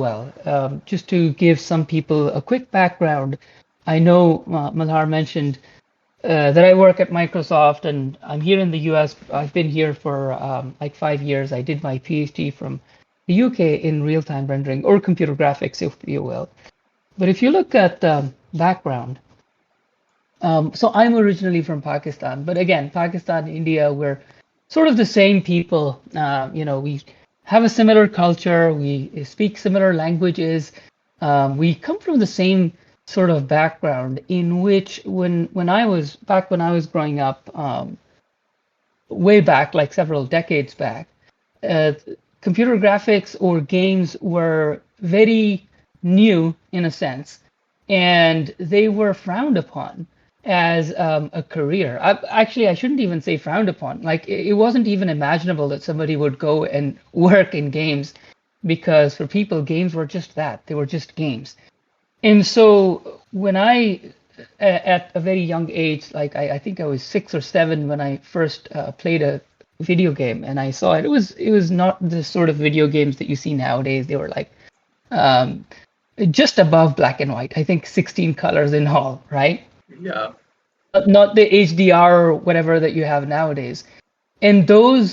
well. Just to give some people a quick background, I know Malhar mentioned that I work at Microsoft and I'm here in the US. I've been here for like 5 years. I did my PhD from the UK in real-time rendering or computer graphics, if you will. But if you look at background, so I'm originally from Pakistan, but again, Pakistan, India, we're sort of the same people. We have a similar culture, we speak similar languages, we come from the same sort of background in which when I was growing up, way back, like several decades back, uh, computer graphics or games were very new in a sense, and they were frowned upon as a career. Actually, I shouldn't even say frowned upon. Like it wasn't even imaginable that somebody would go and work in games, because for people, games were just that. They were just games. And so when at a very young age, like I think I was 6 or 7 when I first played a video game, and I saw it. It was not the sort of video games that you see nowadays. They were like um, just above black and white. I think 16 colors in all, right? Yeah. Not the HDR or whatever that you have nowadays. And those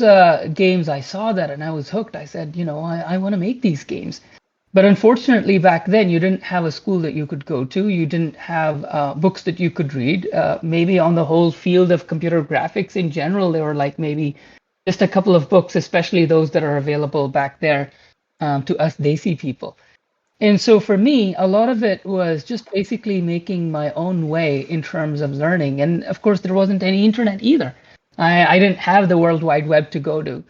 games, I saw that and I was hooked. I said, I want to make these games. But unfortunately, back then, you didn't have a school that you could go to. You didn't have books that you could read. Maybe on the whole field of computer graphics in general, there were like maybe just a couple of books, especially those that are available back there to us Desi people. And so for me, a lot of it was just basically making my own way in terms of learning. And of course, there wasn't any internet either. I didn't have the World Wide Web to go to.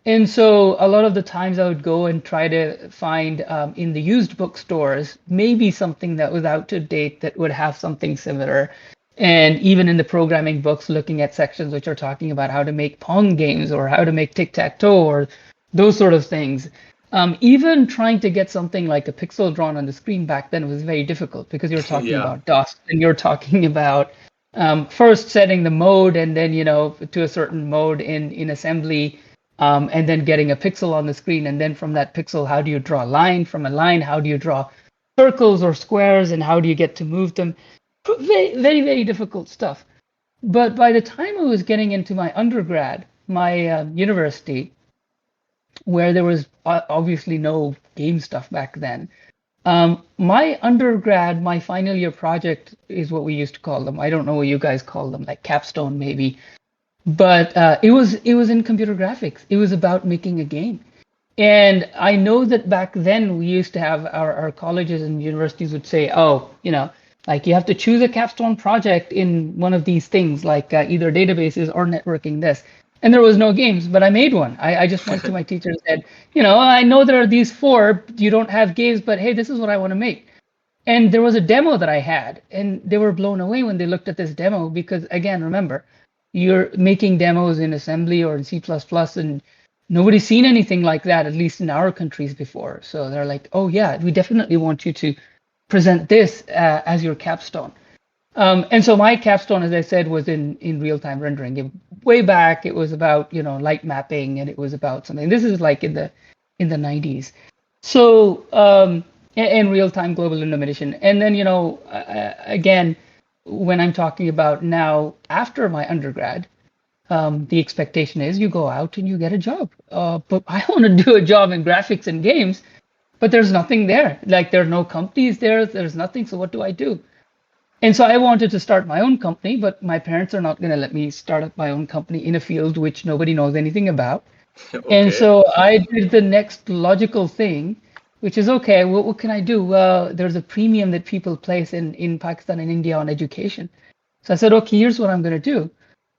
And so a lot of the times I would go and try to find in the used bookstores maybe something that was out to date that would have something similar. And even in the programming books, looking at sections which are talking about how to make Pong games or how to make tic-tac-toe or those sort of things. Even trying to get something like a pixel drawn on the screen back then was very difficult because you're talking Yeah. about dust and you're talking about first setting the mode and then, to a certain mode in assembly, and then getting a pixel on the screen. And then from that pixel, how do you draw a line? From a line, how do you draw circles or squares and how do you get to move them? Very, very, very difficult stuff. But by the time I was getting into my undergrad, my university, where there was obviously no game stuff back then. My undergrad, my final year project is what we used to call them. I don't know what you guys call them, like capstone maybe. But it was in computer graphics. It was about making a game. And I know that back then we used to have our colleges and universities would say, oh, like you have to choose a capstone project in one of these things, like either databases or networking this. And there was no games, but I made one. I just went to my teacher and said, I know there are these four, you don't have games, but hey, this is what I want to make. And there was a demo that I had, and they were blown away when they looked at this demo because, again, remember, you're making demos in assembly or in C++, and nobody's seen anything like that, at least in our countries before. So they're like, oh, yeah, we definitely want you to present this as your capstone. And so my capstone, as I said, was in real-time rendering. Way back, it was about light mapping, and it was about something. This is like in the 90s. So and real-time global illumination. And then again, when I'm talking about now after my undergrad, the expectation is you go out and you get a job. But I want to do a job in graphics and games, but there's nothing there. Like there are no companies there. There's nothing. So what do I do? And so I wanted to start my own company, but my parents are not going to let me start up my own company in a field which nobody knows anything about. And Okay. so I did the next logical thing, which is okay, what can I do? Well, there's a premium that people place in Pakistan and India on education. So I said, okay, here's what I'm going to do.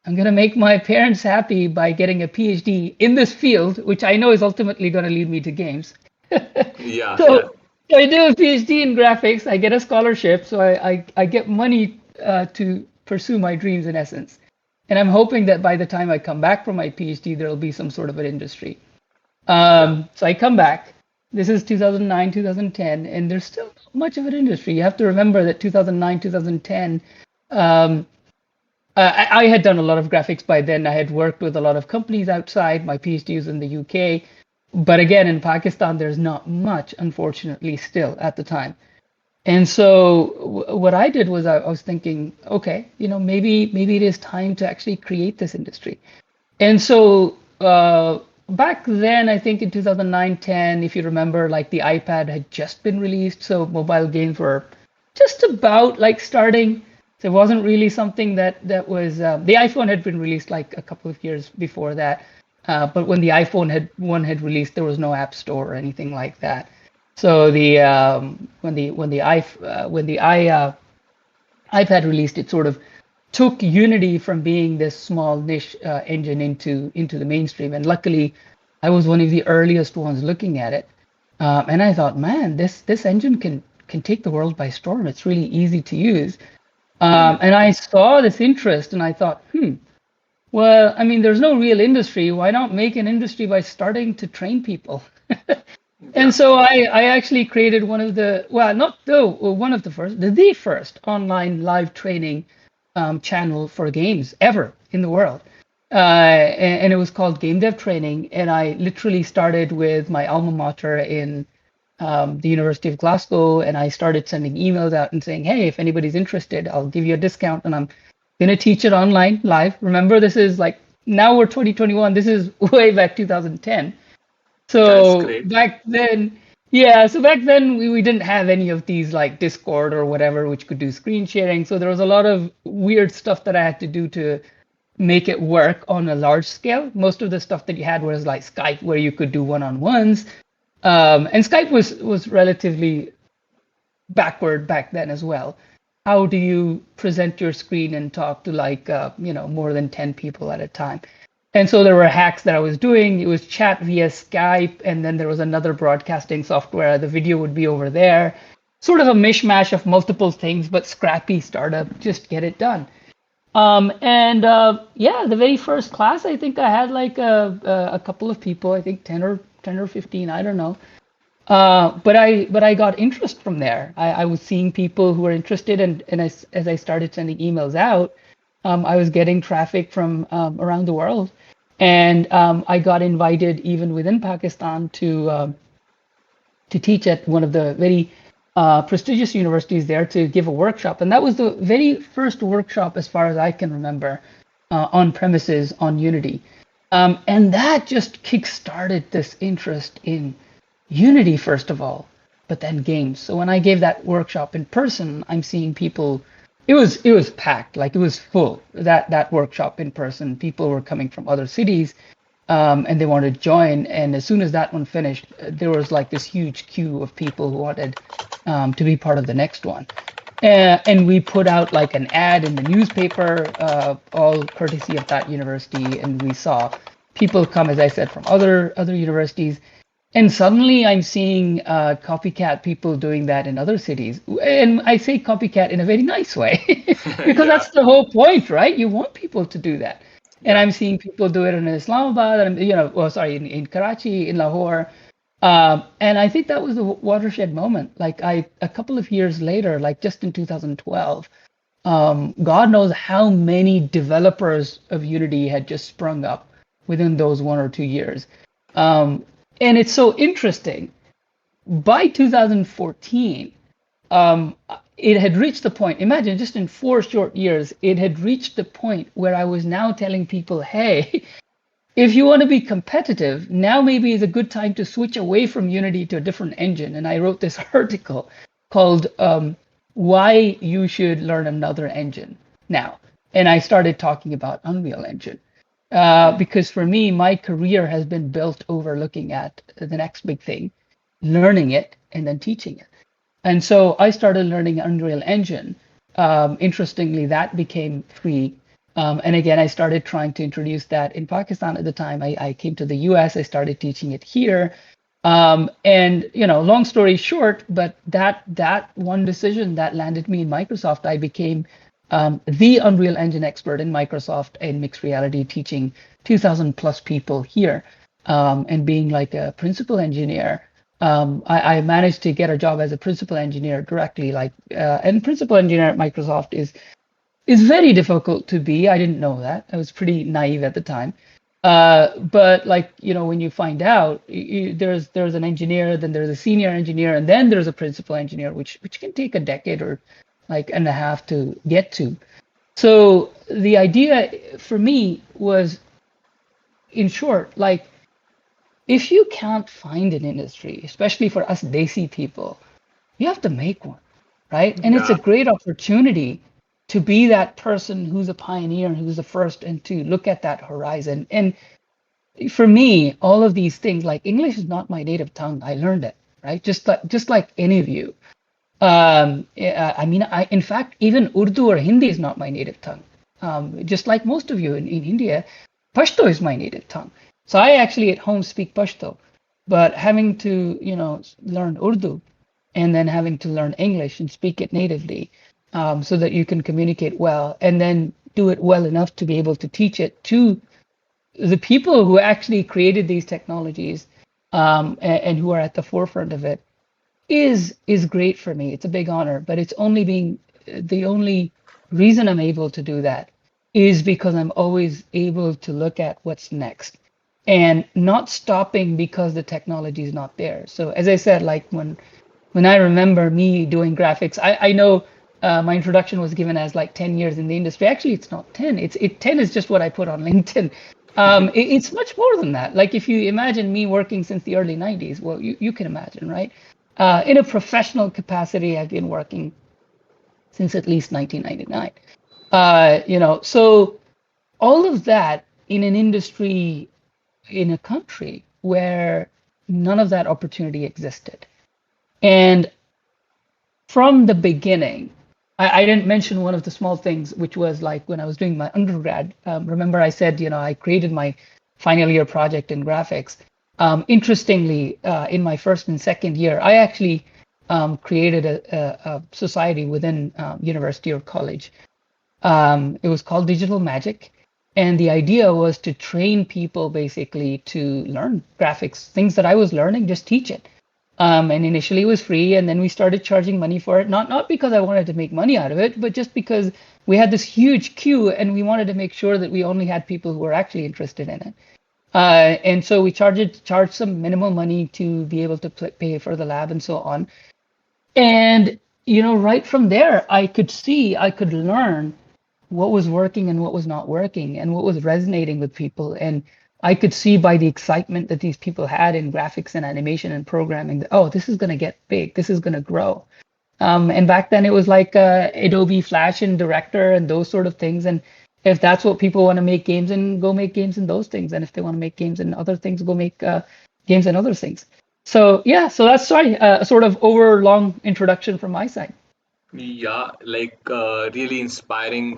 I'm going to make my parents happy by getting a PhD in this field, which I know is ultimately going to lead me to games. Yeah, So, yeah. so I do a PhD in graphics. I get a scholarship, so I get money to pursue my dreams in essence. And I'm hoping that by the time I come back from my PhD, there'll be some sort of an industry. Yeah. So I come back. This is 2009, 2010, and there's still not much of an industry. You have to remember that 2009, 2010, um, I had done a lot of graphics by then. I had worked with a lot of companies outside. My PhD was in the UK. But again, in Pakistan, there's not much, unfortunately, still at the time. And so what I did was I was thinking, okay, maybe it is time to actually create this industry. And so back then, I think in 2009, 10, if you remember, like the iPad had just been released, so mobile games were just about like starting. So it wasn't really something that was the iPhone had been released like a couple of years before that. But when the iPhone had released, there was no App Store or anything like that. So the when the iPad released, it sort of took Unity from being this small niche engine into the mainstream. And luckily, I was one of the earliest ones looking at it. And I thought, man, this engine can take the world by storm. It's really easy to use. And I saw this interest, and I thought, well, I mean, there's no real industry. Why not make an industry by starting to train people? And Yeah. so I actually created one of the, well, not the one of the first, the first online live training channel for games ever in the world. And it was called Game Dev Training. And I literally started with my alma mater in the University of Glasgow. And I started sending emails out and saying, hey, if anybody's interested, I'll give you a discount. And I'm going to teach it online live. Remember, this is like, now we're 2021. This is way back 2010. That's So great. back then, yeah, so back then we didn't have any of these like Discord or whatever, which could do screen sharing. So there was a lot of weird stuff that I had to do to make it work on a large scale. Most of the stuff that you had was like Skype, where you could do one-on-ones. And Skype was relatively backward back then as well. How do you present your screen and talk to like more than 10 people at a time? And so there were hacks that I was doing. It was chat via Skype, and then there was another broadcasting software. The video would be over there. Sort of a mishmash of multiple things, but scrappy startup, just get it done. And yeah, the very first class, I think I had like a couple of people, I think 10 or 15, I don't know. But I got interest from there. I was seeing people who were interested, and as I started sending emails out, I was getting traffic from around the world, and I got invited even within Pakistan to teach at one of the very prestigious universities there to give a workshop, and that was the very first workshop, as far as I can remember, on premises on Unity, and that just kick-started this interest in Unity first of all, but then games. So when I gave that workshop in person, I'm seeing people. It was packed, like it was full. That workshop in person, people were coming from other cities, and they wanted to join. And as soon as that one finished, there was like this huge queue of people who wanted to be part of the next one. And we put out like an ad in the newspaper, all courtesy of that university. And we saw people come, as I said, from other universities. And suddenly I'm seeing copycat people doing that in other cities. And I say copycat in a very nice way because Yeah. that's the whole point, right? You want people to do that. And Yeah. I'm seeing people do it in Islamabad, and well, sorry, in Karachi, in Lahore. And I think that was the watershed moment. Like a couple of years later, like just in 2012, God knows how many developers of Unity had just sprung up within those 1 or 2 years. Um, and it's so interesting. By 2014, um, it had reached the point, imagine just in 4 short years, it had reached the point where I was now telling people, hey, if you want to be competitive, now maybe is a good time to switch away from Unity to a different engine. And I wrote this article called Why You Should Learn Another Engine Now. And I started talking about Unreal Engine. Because for me, my career has been built over looking at the next big thing, learning it, and then teaching it. And so I started learning Unreal Engine. Interestingly, that became free. And again, I started trying to introduce that in Pakistan at the time. I came to the US, I started teaching it here. And long story short, but that one decision that landed me in Microsoft, I became the Unreal Engine expert in Microsoft in mixed reality, teaching 2,000 plus people here, and being like a principal engineer. I managed to get a job as a principal engineer directly, and principal engineer at Microsoft is very difficult to be. I didn't know that. I was pretty naive at the time. But like, when you find out, there's an engineer, then there's a senior engineer, and then there's a principal engineer, which can take a decade or like and a half to get to. So the idea for me was, in short, like, if you can't find an industry, especially for us Desi people, you have to make one, right? And it's a Yeah, great opportunity to be that person who's a pioneer, who's the first, and to look at that horizon. And for me, all of these things, like English is not my native tongue. I learned it, right? Just like any of you. Yeah, I mean, in fact, even Urdu or Hindi is not my native tongue. Just like most of you in India, Pashto is my native tongue. So I actually at home speak Pashto, but having to, learn Urdu and then having to learn English and speak it natively, so that you can communicate well and then do it well enough to be able to teach it to the people who actually created these technologies, and who are at the forefront of it is great for me. It's a big honor, but it's only being the only reason I'm able to do that is because I'm always able to look at what's next and not stopping because the technology is not there. So as I said, like when I remember me doing graphics, I know my introduction was given as like 10 years in the industry. Actually, it's not 10. 10 is just what I put on LinkedIn. It's much more than that. Like if you imagine me working since the early 90s, well, you can imagine, right? In a professional capacity, I've been working since at least 1999. So all of that in an industry, in a country where none of that opportunity existed. And from the beginning, I didn't mention one of the small things, which was like when I was doing my undergrad. Remember, I said, I created my final year project in graphics. Interestingly, in my first and second year, I actually created a society within university or college. It was called Digital Magic. And the idea was to train people basically to learn graphics, things that I was learning, just teach it. And initially it was free, and then we started charging money for it. Not because I wanted to make money out of it, but just because we had this huge queue, and we wanted to make sure that we only had people who were actually interested in it. And so we charged some minimal money to be able to pay for the lab and so on. And right from there, I could learn what was working and what was not working and what was resonating with people. And I could see by the excitement that these people had in graphics and animation and programming that, oh, this is going to get big, this is going to grow. And back then it was like Adobe Flash and Director and those sort of things. And if that's what people want to make games in, go make games in those things. And if they want to make games in other things, go make games in other things. So yeah, so that's a sort of over long introduction from my side. yeah, like really inspiring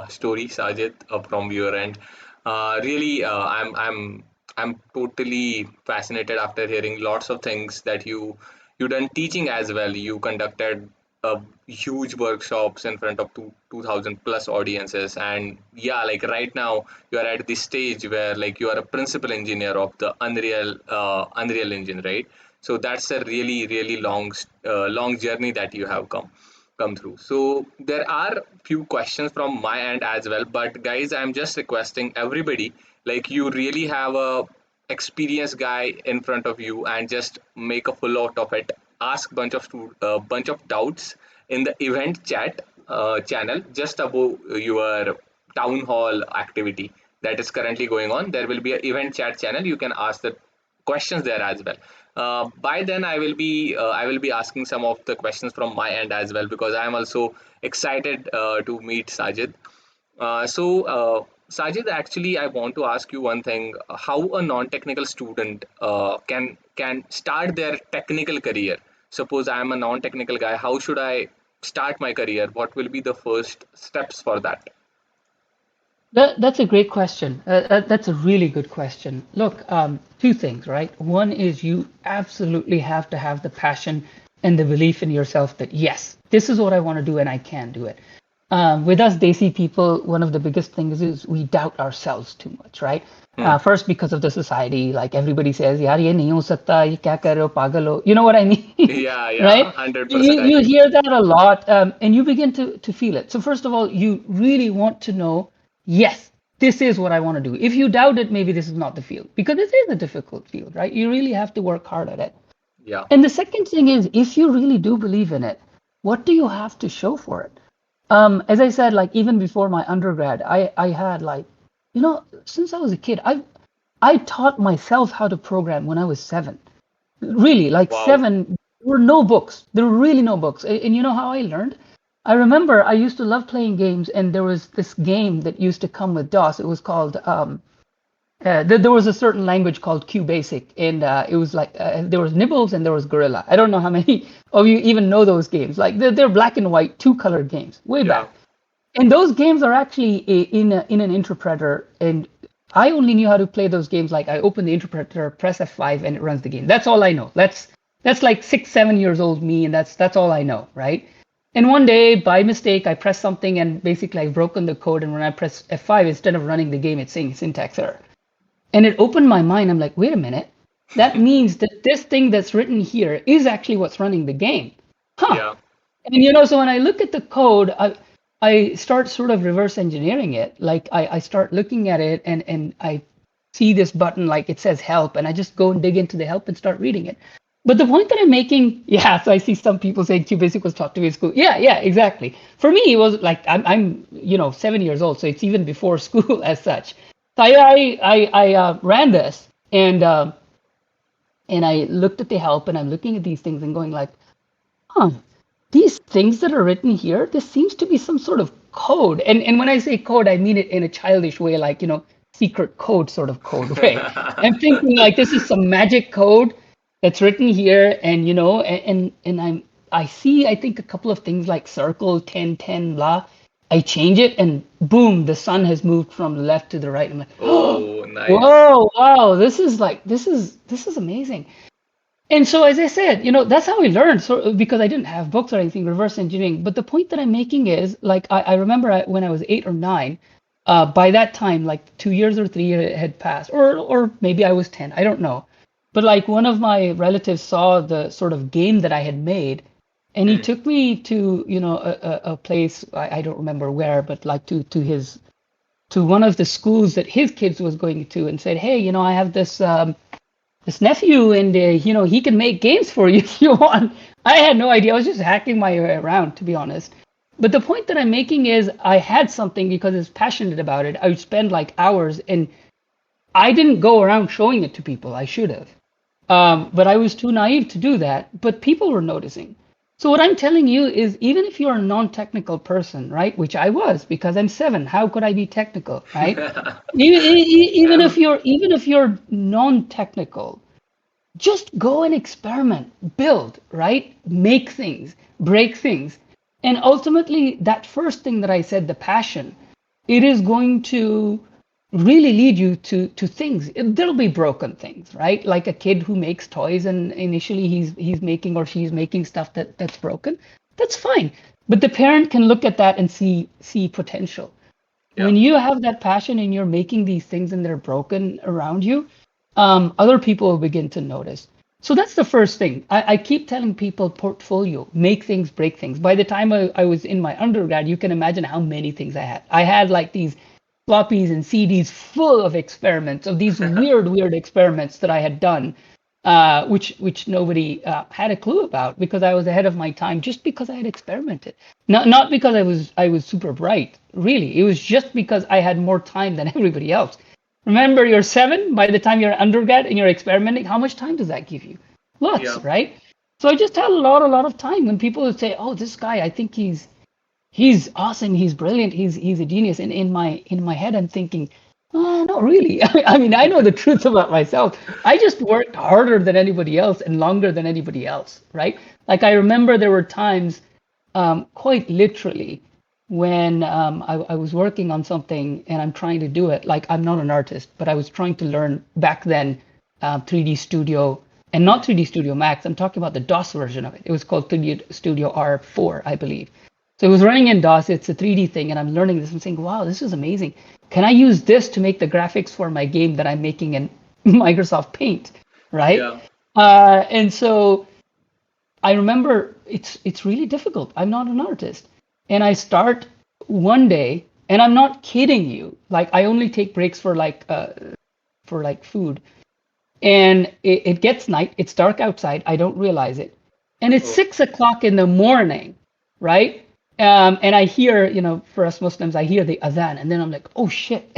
story, Sajid, from your end. Really, I'm totally fascinated after hearing lots of things that you done teaching as well. You conducted huge workshops in front of 2000 plus audiences, and yeah, like right now you are at this stage where like you are a principal engineer of the Unreal Engine, right? So that's a really long journey that you have come through. So there are few questions from my end as well, but guys, I'm just requesting everybody, like you really have a experienced guy in front of you and just make a full out of it. Ask bunch of doubts in the event chat channel just above your town hall activity that is currently going on. There will be an event chat channel. You can ask the questions there as well. By then I will be asking some of the questions from my end as well, because I am also excited to meet Sajid. Sajid, actually, I want to ask you one thing: how a non-technical student can start their technical career? Suppose I am a non-technical guy. How should I start my career? What will be the first steps for that? That's a great question. That's a really good question. Look, two things, right? One is you absolutely have to have the passion and the belief in yourself that, yes, this is what I want to do and I can do it. With us Desi people, one of the biggest things is we doubt ourselves too much, right? Hmm. First, because of the society, like everybody says, yaar, ye nahi ho sakta, ye kya kar rahe ho, pagal ho. You know what I mean? Yeah, Right? yeah, hundred You, percent you agree. hear that a lot, and you begin to feel it. So first of all, you really want to know, yes, this is what I want to do. If you doubt it, maybe this is not the field, because this is a difficult field, right? You really have to work hard at it. Yeah. And the second thing is, if you really do believe in it, what do you have to show for it? As I said, like even before my undergrad, I had like, since I was a kid, I taught myself how to program when I was 7. Really, like Wow. 7, there were no books. There were really no books. And you know how I learned? I remember I used to love playing games, and there was this game that used to come with DOS. It was called there was a certain language called QBasic, and it was like there was Nibbles and there was Gorilla. I don't know how many of you even know those games. Like they're black and white, 2-color games, way Yeah. back. And those games are actually in an interpreter, and I only knew how to play those games. Like I open the interpreter, press F5, and it runs the game. That's all I know. That's like 6, 7 years old me, and that's all I know, right? And one day, by mistake, I pressed something, and basically I've broken the code. And when I press F5, instead of running the game, it's saying syntax error. And it opened my mind. I'm like, wait a minute. That means that this thing that's written here is actually what's running the game. Huh. Yeah. And so when I look at the code, I start sort of reverse engineering it. Like I start looking at it, and I see this button, like it says help, and I just go and dig into the help and start reading it. But the point that I'm making, yeah, so I see some people saying QBasic was taught to me in school. Yeah, exactly. For me, it was like I'm 7 years old, so it's even before school as such. So I ran this, and I looked at the help, and I'm looking at these things and going like, huh, these things that are written here, this seems to be some sort of code. And when I say code, I mean it in a childish way, like, secret code sort of code way. I'm thinking like this is some magic code that's written here, and I see, I think, a couple of things like circle 10 10 blah. I change it, and boom, the sun has moved from the left to the right. I'm like, oh, Oh, nice. whoa, wow, this is amazing. And so, as I said, that's how I learned. So because I didn't have books or anything, reverse engineering. But the point that I'm making is, like, I remember when I was 8 or 9. By that time, like 2 years or 3 years had passed, or maybe I was 10. I don't know. But like one of my relatives saw the sort of game that I had made, and he Hmm. took me to a place, I don't remember where, but like to one of the schools that his kids was going to, and said, hey, I have this nephew, and he can make games for you if you want. I had no idea. I was just hacking my way around, to be honest. But the point that I'm making is I had something because I was passionate about it. I would spend like hours, and I didn't go around showing it to people. I should have. But I was too naive to do that. But people were noticing. So what I'm telling you is, even if you're a non-technical person, right, which I was because I'm 7, how could I be technical, right? Um, Even if you're non-technical, just go and experiment, build, right? Make things, break things. And ultimately, that first thing that I said, the passion, it is going to really lead you to things. There'll be broken things, right? Like a kid who makes toys, and initially he's making, or she's making stuff that's broken. That's fine. But the parent can look at that and see potential. yeah. When you have that passion and you're making these things and they're broken around you, other people will begin to notice. So that's the first thing. I keep telling people, portfolio, make things, break things. By the time I was in my undergrad, you can imagine how many things I had. I had like these floppies and CDs full of experiments, of these weird experiments that I had done, which nobody had a clue about, because I was ahead of my time, just because I had experimented. Not because I was super bright. Really, it was just because I had more time than everybody else. Remember, you're 7. By the time you're undergrad and you're experimenting, how much time does that give you? Lots, Yeah. right? So I just had a lot of time. When people would say, "Oh, this guy, I think he's awesome, he's brilliant, he's a genius," and in my head, I'm thinking, not really. I mean, I know the truth about myself. I just worked harder than anybody else and longer than anybody else, right? Like I remember there were times, quite literally, when I was working on something and I'm trying to do it. Like I'm not an artist, but I was trying to learn back then 3D Studio, and not 3D Studio Max. I'm talking about the DOS version of it. It was called 3D Studio R4, I believe. So it was running in DOS. It's a 3D thing, and I'm learning this. I'm saying, wow, this is amazing. Can I use this to make the graphics for my game that I'm making in Microsoft Paint, right? Yeah. And so I remember it's really difficult. I'm not an artist, and I start one day. And I'm not kidding you. Like I only take breaks for like food. And it gets night. It's dark outside. I don't realize it. And it's Oh, 6 o'clock in the morning, right? And I hear, for us Muslims, I hear the adhan, and then I'm like, oh shit,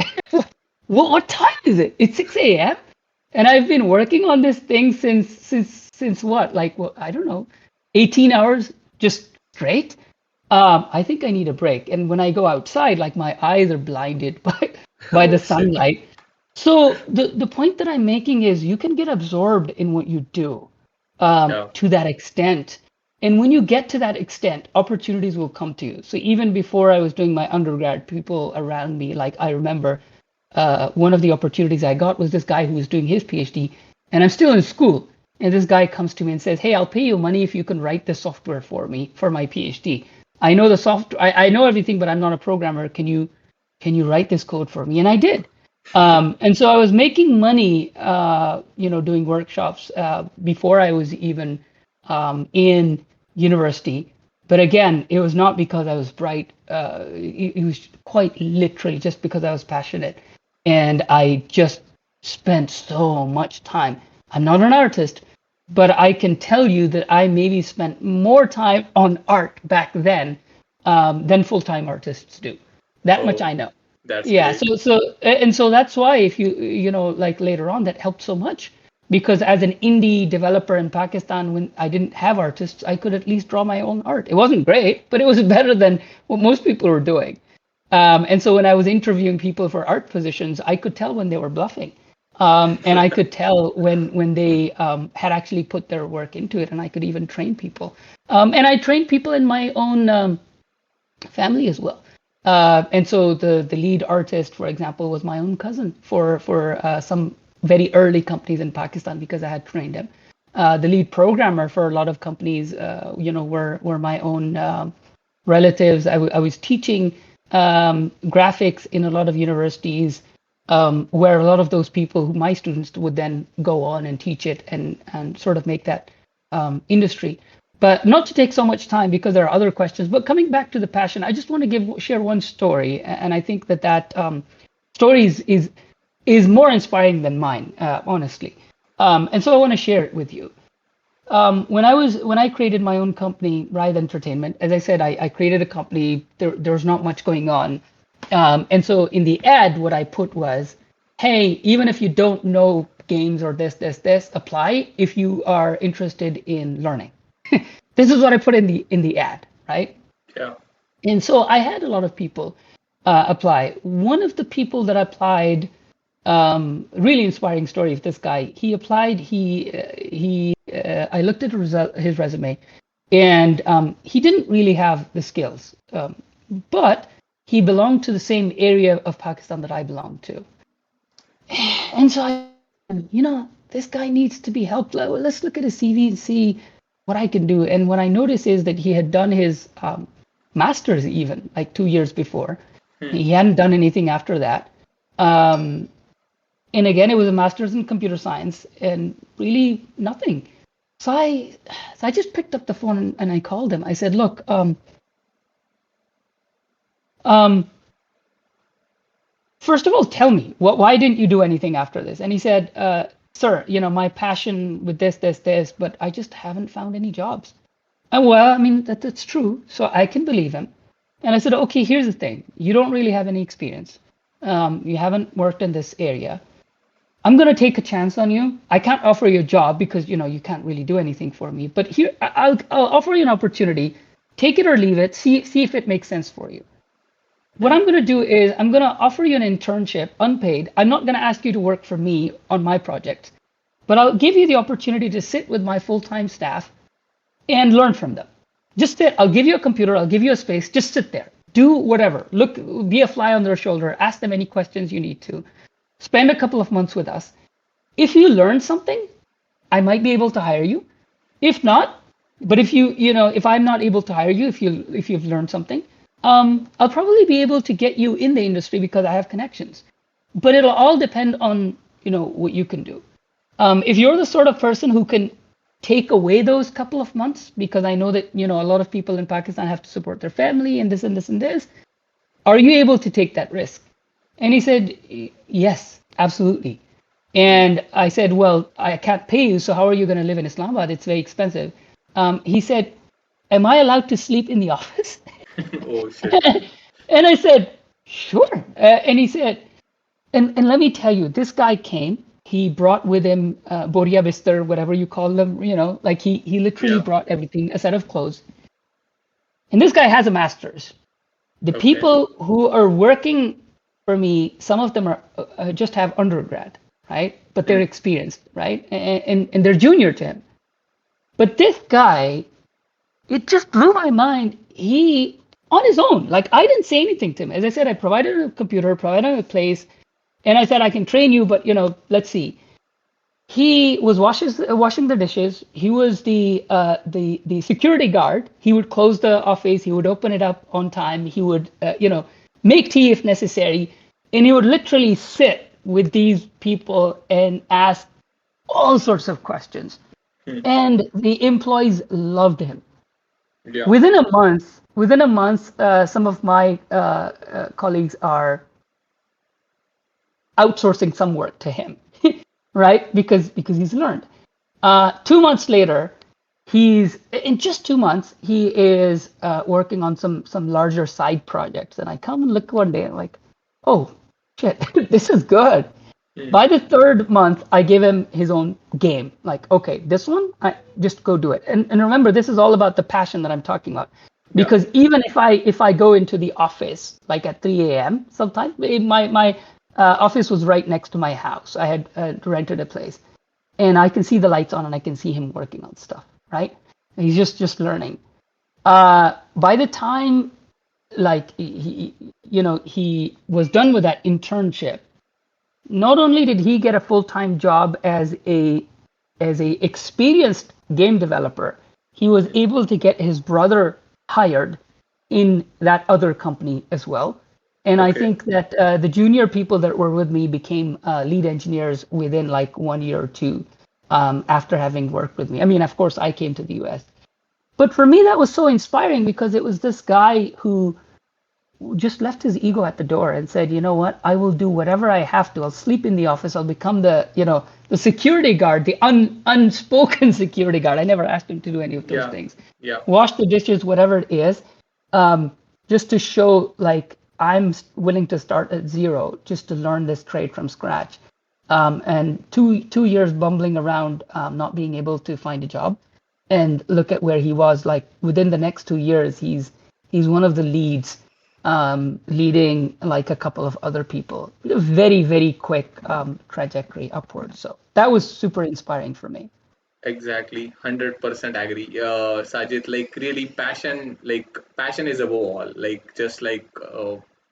what time is it? It's 6 a.m. And I've been working on this thing since what? Like, well, I don't know, 18 hours just straight. I think I need a break. And when I go outside, like my eyes are blinded by the oh shit. sunlight. So the point that I'm making is you can get absorbed in what you do Yeah. to that extent. And when you get to that extent, opportunities will come to you. So even before I was doing my undergrad, people around me, like I remember one of the opportunities I got was this guy who was doing his PhD, and I'm still in school. And this guy comes to me and says, "Hey, I'll pay you money if you can write the software for me for my PhD. I know the software, I know everything, but I'm not a programmer. Can you write this code for me?" And I did. And so I was making money, doing workshops before I was even in university. But again, it was not because I was bright. It was quite literally just because I was passionate. And I just spent so much time. I'm not an artist, but I can tell you that I maybe spent more time on art back then than full-time artists do. That much Oh, I know. that's Yeah, great. so that's why if like later on that helped so much because as an indie developer in Pakistan when I didn't have artists, I could at least draw my own art. It wasn't great, but it was better than what most people were doing. And so when I was interviewing people for art positions, I could tell when they were bluffing. And I could tell when they had actually put their work into it, and I could even train people. And I trained people in my own family as well. And so the lead artist, for example, was my own cousin for some very early companies in Pakistan because I had trained him. The lead programmer for a lot of companies, were my own relatives. I was teaching graphics in a lot of universities, where a lot of those people, who my students, would then go on and teach it and sort of make that industry. But not to take so much time because there are other questions. But coming back to the passion, I just want to share one story, and I think that story is more inspiring than mine, honestly. And so I want to share it with you. When I created my own company, Riot Entertainment, as I said, I created a company. There was not much going on, and so in the ad, what I put was, "Hey, even if you don't know games or this, apply if you are interested in learning." This is what I put in the ad, right? Yeah. And so I had a lot of people apply. One of the people that applied, really inspiring story of this guy. He applied. I looked at his resume, and he didn't really have the skills, but he belonged to the same area of Pakistan that I belong to. And so this guy needs to be helped. Let's look at his CV and see what I can do. And what I noticed is that he had done his master's even like 2 years before. Hmm. He hadn't done anything after that. Um, and again, it was a master's in computer science and really nothing. So I just picked up the phone and I called him. I said, "Look, um, first of all, tell me, why didn't you do anything after this?" And he said, "Sir, my passion with this, but I just haven't found any jobs." And well, I mean, that's true. So I can believe him. And I said, "Okay, here's the thing. You don't really have any experience. You haven't worked in this area. I'm going to take a chance on you. I can't offer you a job because, you can't really do anything for me. But here, I'll offer you an opportunity. Take it or leave it. See if it makes sense for you. What Hmm. I'm going to do is I'm going to offer you an internship, unpaid. I'm not going to ask you to work for me on my project, but I'll give you the opportunity to sit with my full-time staff and learn from them. Just sit. I'll give you a computer. I'll give you a space. Just sit there. Do whatever. Look, be a fly on their shoulder. Ask them any questions you need to. Spend a couple of months with us. If you learn something, I might be able to hire you. If not, but if I'm not able to hire you, if you've learned something, I'll probably be able to get you in the industry because I have connections. But it'll all depend on what you can do. If you're the sort of person who can take away those couple of months, because I know that a lot of people in Pakistan have to support their family and this and this and this. Are you able to take that risk? And he said, yes, absolutely. And I said, well, I can't pay you, so how are you going to live in Islamabad? It's very expensive. He said, am I allowed to sleep in the office? Oh shit. And I said, sure. And he said, and let me tell you, this guy came. He brought with him boria bistar, whatever you call them, like he literally Yeah. brought everything, a set of clothes. And this guy has a master's. The Okay. people who are working for me, some of them are just have undergrad, right? But they're Hmm. experienced, right? And they're junior to him. But this guy, it just blew my mind. He, on his own, like I didn't say anything to him. As I said, I provided a computer, provided a place, and I said I can train you, but let's see. He was washing the dishes. He was the security guard. He would close the office. He would open it up on time. He would make tea if necessary, and he would literally sit with these people and ask all sorts of questions. Hmm. And the employees loved him. Yeah. Within a month, some of my colleagues are outsourcing some work to him, right? Because he's learned. 2 months later, he's in just 2 months. He is working on some larger side projects, and I come and look one day, and I'm like, oh shit, this is good. Hmm. By the third month, I give him his own game. Like, okay, this one, I just go do it. And remember, this is all about the passion that I'm talking about. Yeah. Because even if I go into the office like at 3 a.m. sometimes, my office was right next to my house. I had rented a place, and I can see the lights on, and I can see him working on stuff. Right? And he's just learning. By the time like he was done with that internship, not only did he get a full-time job as a experienced game developer, he was able to get his brother hired in that other company as well. And I Okay. think that the junior people that were with me became lead engineers within like 1 year or two after having worked with me. I mean, of course, I came to the US. But for me, that was so inspiring because it was this guy who just left his ego at the door and said, you know what, I will do whatever I have to. I'll sleep in the office. I'll become the security guard, the unspoken security guard. I never asked him to do any of those Yeah. things. Yeah. Wash the dishes, whatever it is, just to show like I'm willing to start at zero just to learn this trade from scratch. And two years bumbling around, not being able to find a job, and look at where he was. Like within the next 2 years, he's one of the leads, leading like a couple of other people. Very, very quick trajectory upwards. So that was super inspiring for me. Exactly, 100% agree. Sajid, like really passion is above all. Like just like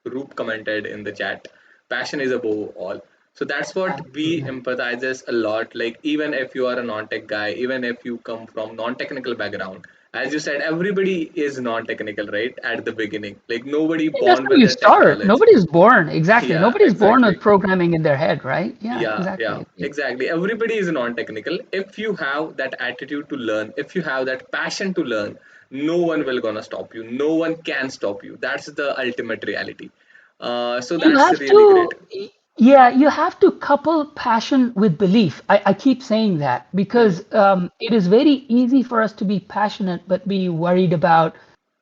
Roop commented in the chat, passion is above all. So that's what we Absolutely. empathizes a lot. Like even if you are a non-tech guy, even if you come from non-technical background, as you said, everybody is non-technical, right? At the beginning, like nobody And that's born how with you the tech start. knowledge. Nobody's born, exactly. Yeah, Nobody's born exactly. with programming in their head, right? Yeah, Yeah, exactly. exactly. Everybody is non-technical. If you have that attitude to learn, if you have that passion to learn, no one will gonna stop you. No one can stop you. That's the ultimate reality. So You that's have really great. to, yeah, you have to couple passion with belief. I keep saying that Hmm. because it is very easy for us to be passionate but be worried about,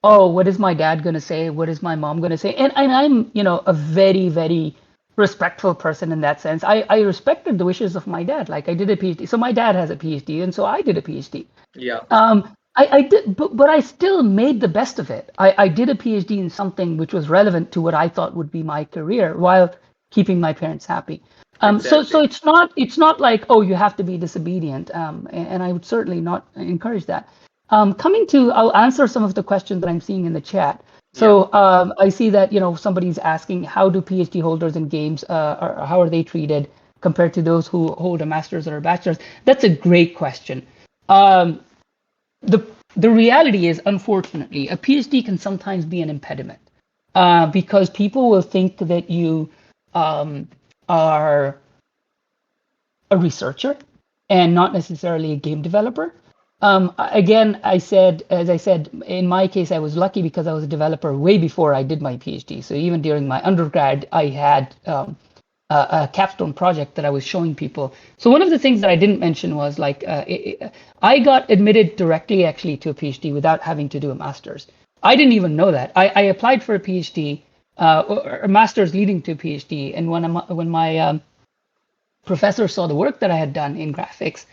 oh, what is my dad going to say? What is my mom going to say? And I'm, a very, very respectful person in that sense. I respected the wishes of my dad. Like I did a PhD. So my dad has a PhD, and so I did a PhD. Yeah, I did, but I still made the best of it. I did a PhD in something which was relevant to what I thought would be my career while keeping my parents happy. So exactly. it's not like, oh, you have to be disobedient, and I would certainly not encourage that. I'll answer some of the questions that I'm seeing in the chat. Yeah. So I see that somebody's asking, how do PhD holders in games, or how are they treated compared to those who hold a master's or a bachelor's? That's a great question. Um, the the reality is, unfortunately, a PhD can sometimes be an impediment, because people will think that you um, are a researcher and not necessarily a game developer. Again, as I said, in my case, I was lucky because I was a developer way before I did my PhD. So even during my undergrad, I had a capstone project that I was showing people. So one of the things that I didn't mention was like I got admitted directly actually to a PhD without having to do a master's. I didn't even know that. I applied for a PhD, or a master's leading to a PhD, and when my professor saw the work that I had done in graphics,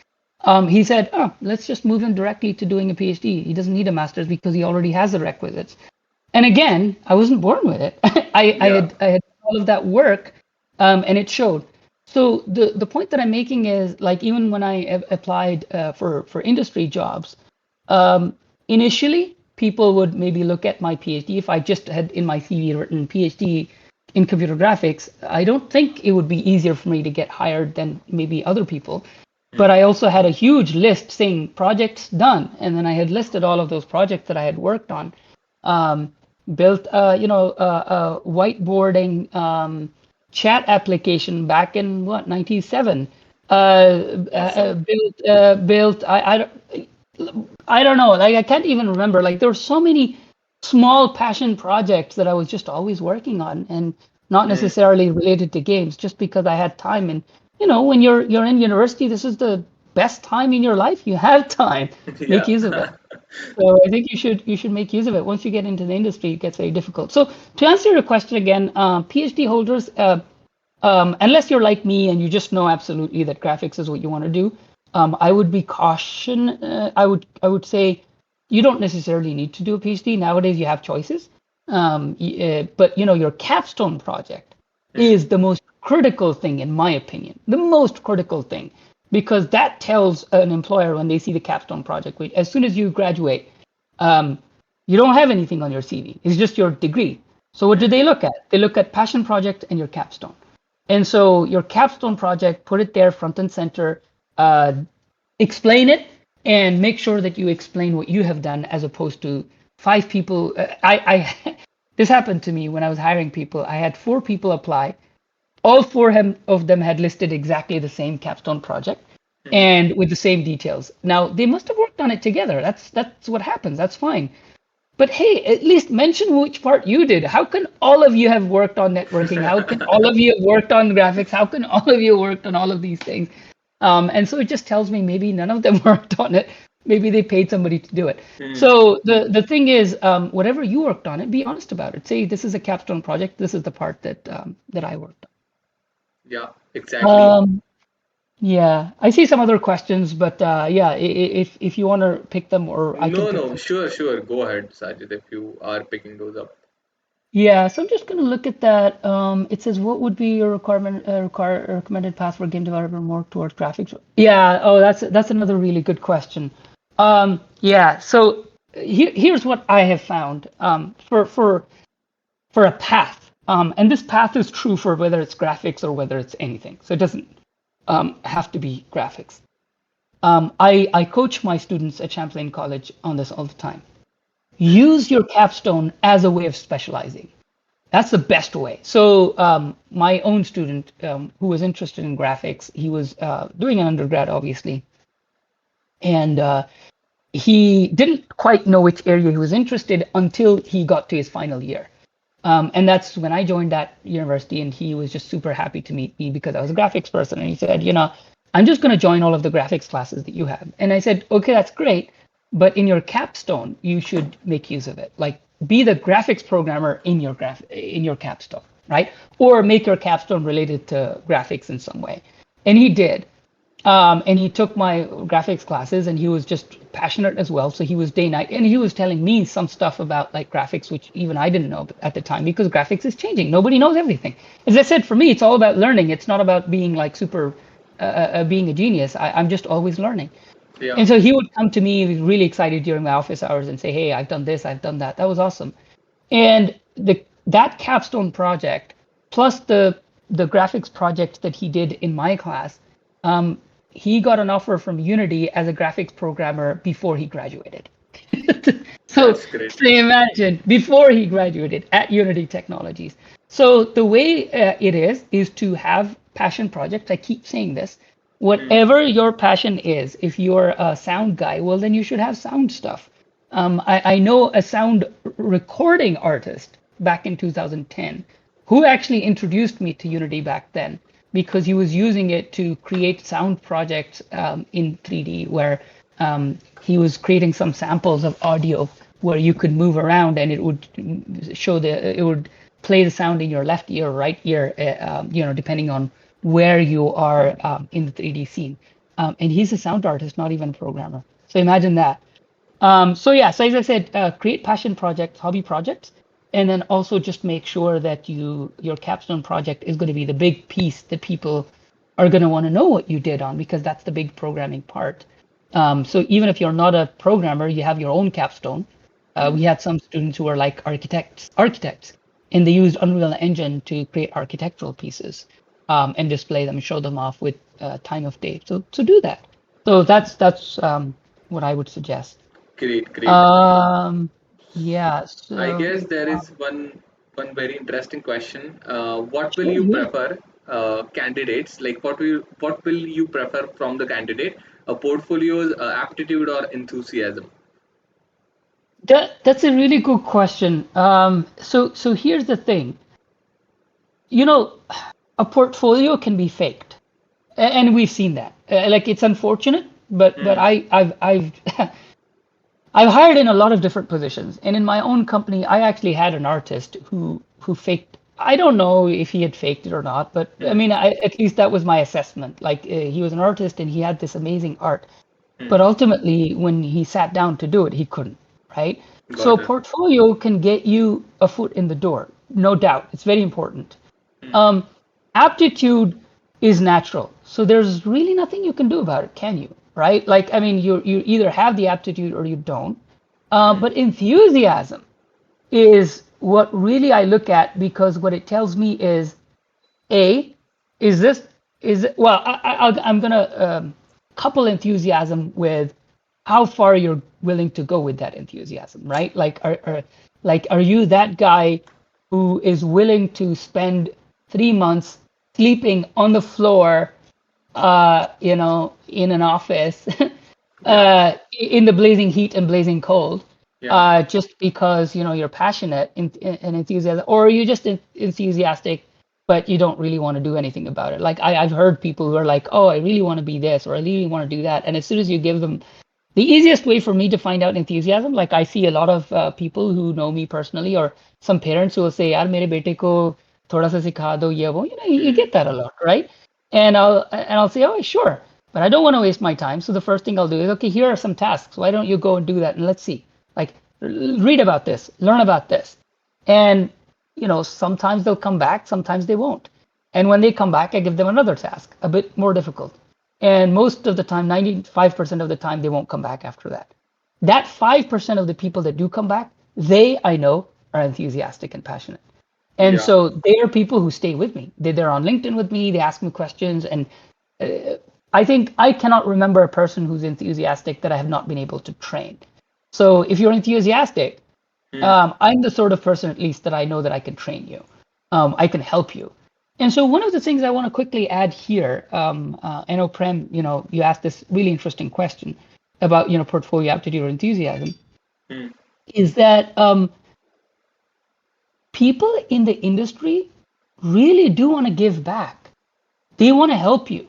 he said, "Oh, let's just move him directly to doing a PhD. He doesn't need a master's because he already has the requisites." And again, I wasn't born with it. Yeah. I had all of that work, and it showed. So the point that I'm making is like even when I applied for industry jobs, initially people would maybe look at my PhD. If I just had in my CV written PhD in computer graphics, I don't think it would be easier for me to get hired than maybe other people. But I also had a huge list saying projects done, and then I had listed all of those projects that I had worked on. Built a whiteboarding chat application back in what 97. Awesome. Built I don't know, like I can't even remember, like there were so many small passion projects that I was just always working on, and not Hmm. necessarily related to games, just because I had time. And when you're in university, this is the best time in your life. You have time. Make Yeah. use of it. So I think you should make use of it. Once you get into the industry, it gets very difficult. So to answer your question again, PhD holders, unless you're like me and you just know absolutely that graphics is what you want to do, I would be caution. I would say you don't necessarily need to do a PhD nowadays. You have choices, but your capstone project Hmm. is the most critical thing, in my opinion. The most critical thing, because that tells an employer when they see the capstone project. As soon as you graduate, um, you don't have anything on your CV. It's just your degree. So what do Hmm. they look at? They look at passion project and your capstone. And so your capstone project, put it there front and center, uh, explain it, and make sure that you explain what you have done as opposed to five people. This happened to me when I was hiring people. I had four people apply. All four of them had listed exactly the same capstone project Hmm. and with the same details. Now they must have worked on it together. That's what happens. That's fine. But hey, at least mention which part you did. How can all of you have worked on networking? How can all of you have worked on graphics? How can all of you worked on all of these things? And so it just tells me maybe none of them worked on it. Maybe they paid somebody to do it. Hmm. So the thing is, whatever you worked on it, be honest about it. Say this is a capstone project. This is the part that I worked Yeah, on. exactly. Yeah, I see some other questions, but yeah, if you want to pick them or I can No, pick no, them. sure, sure. Go ahead, Sajid, if you are picking those up. Yeah, so I'm just going to look at that. It says, what would be your recommended path for a game developer more towards graphics? Yeah, oh, that's another really good question. Yeah, so here's what I have found for a path. And this path is true for whether it's graphics or whether it's anything. So it doesn't have to be graphics. I coach my students at Champlain College on this all the time. Hmm. Use your capstone as a way of specializing. That's the best way. So my own student who was interested in graphics, he was doing an undergrad, obviously, and he didn't quite know which area he was interested until he got to his final year. And that's when I joined that university, and he was just super happy to meet me because I was a graphics person. And he said, I'm just going to join all of the graphics classes that you have. And I said, okay, that's great. But in your capstone, you should make use of it. Like be the graphics programmer in your capstone, right? Or make your capstone related to graphics in some way. And he did. And he took my graphics classes and he was just passionate as well. So he was day night and he was telling me some stuff about like graphics, which even I didn't know at the time because graphics is changing. Nobody knows everything. As I said, for me, it's all about learning. It's not about being like super, being a genius. I'm just always learning. Yeah. And so he would come to me really excited during my office hours and say, "Hey, I've done this, I've done that." That was awesome. And that capstone project plus the graphics project that he did in my class, um, he got an offer from Unity as a graphics programmer before he graduated. so That's great. so imagine before he graduated at Unity Technologies. So the way it is to have passion projects. I keep saying this. Hmm. Whatever your passion is, if you're a sound guy, well, then you should have sound stuff. I know a sound recording artist back in 2010 who actually introduced me to Unity back then because he was using it to create sound projects in 3D where he was creating some samples of audio where you could move around and it would it would play the sound in your left ear, right ear, depending on where you are in the 3D scene. And he's a sound artist, not even a programmer. So imagine that. So yeah, so as I said, create passion projects, hobby projects, and then also just make sure that your capstone project is going to be the big piece that people are going to want to know what you did on because that's the big programming part. So even if you're not a programmer, you have your own capstone. We had some students who were like architects, and they used Unreal Engine to create architectural pieces and display them, show them off with time of day. So do that. So that's what I would suggest. Great, great. Um, yeah, I so guess there is one very interesting question. What will sure, you yeah. prefer, candidates? Like, what will you prefer from the candidate? A portfolio's aptitude or enthusiasm? That's a really good question. So here's the thing. You know, a portfolio can be faked, and we've seen that. Like it's unfortunate, but Hmm. I've I've hired in a lot of different positions, and in my own company, I actually had an artist who faked. I don't know if he had faked it or not, but I Hmm. mean, at least that was my assessment. Like he was an artist and he had this amazing art, Hmm. but ultimately, when he sat down to do it, he couldn't. Right? So Got it. portfolio can get you a foot in the door, no doubt. It's very important. Hmm. Um, Aptitude is natural, so there's really nothing you can do about it, can you? Right? Like, I mean, you either have the aptitude or you don't. Hmm. But enthusiasm is what really I look at because what it tells me is a is this is well I'm gonna couple enthusiasm with how far you're willing to go with that enthusiasm, right? Like are you that guy who is willing to spend 3 months sleeping on the floor, in an office, Yeah. in the blazing heat and blazing cold, Yeah. just because you're passionate and enthusiastic, or you're just enthusiastic, but you don't really want to do anything about it. Like I've heard people who are like, "Oh, I really want to be this," or "I really want to do that," and as soon as you give them the easiest way for me to find out enthusiasm, like I see a lot of people who know me personally, or some parents who will say, "Yaar, mere bete ko thoda sa sikha do ye wo." You Hmm. get that a lot, right? And I'll say, "Oh, sure," but I don't want to waste my time. So the first thing I'll do is, okay, here are some tasks. Why don't you go and do that? And let's see. Like, read about this, learn about this, and sometimes they'll come back, sometimes they won't. And when they come back, I give them another task, a bit more difficult. And most of the time, 95% of the time, they won't come back after that. That 5% of the people that do come back, I know, are enthusiastic and passionate. And Yeah. so they are people who stay with me. They're on LinkedIn with me, they ask me questions. And I think I cannot remember a person who's enthusiastic that I have not been able to train. So if you're enthusiastic, Hmm. I'm the sort of person, at least, that I know that I can train you. I can help you. And so one of the things I want to quickly add here, I know Prem, you asked this really interesting question about, portfolio aptitude or enthusiasm, Hmm. is that people in the industry really do want to give back. They want to help you.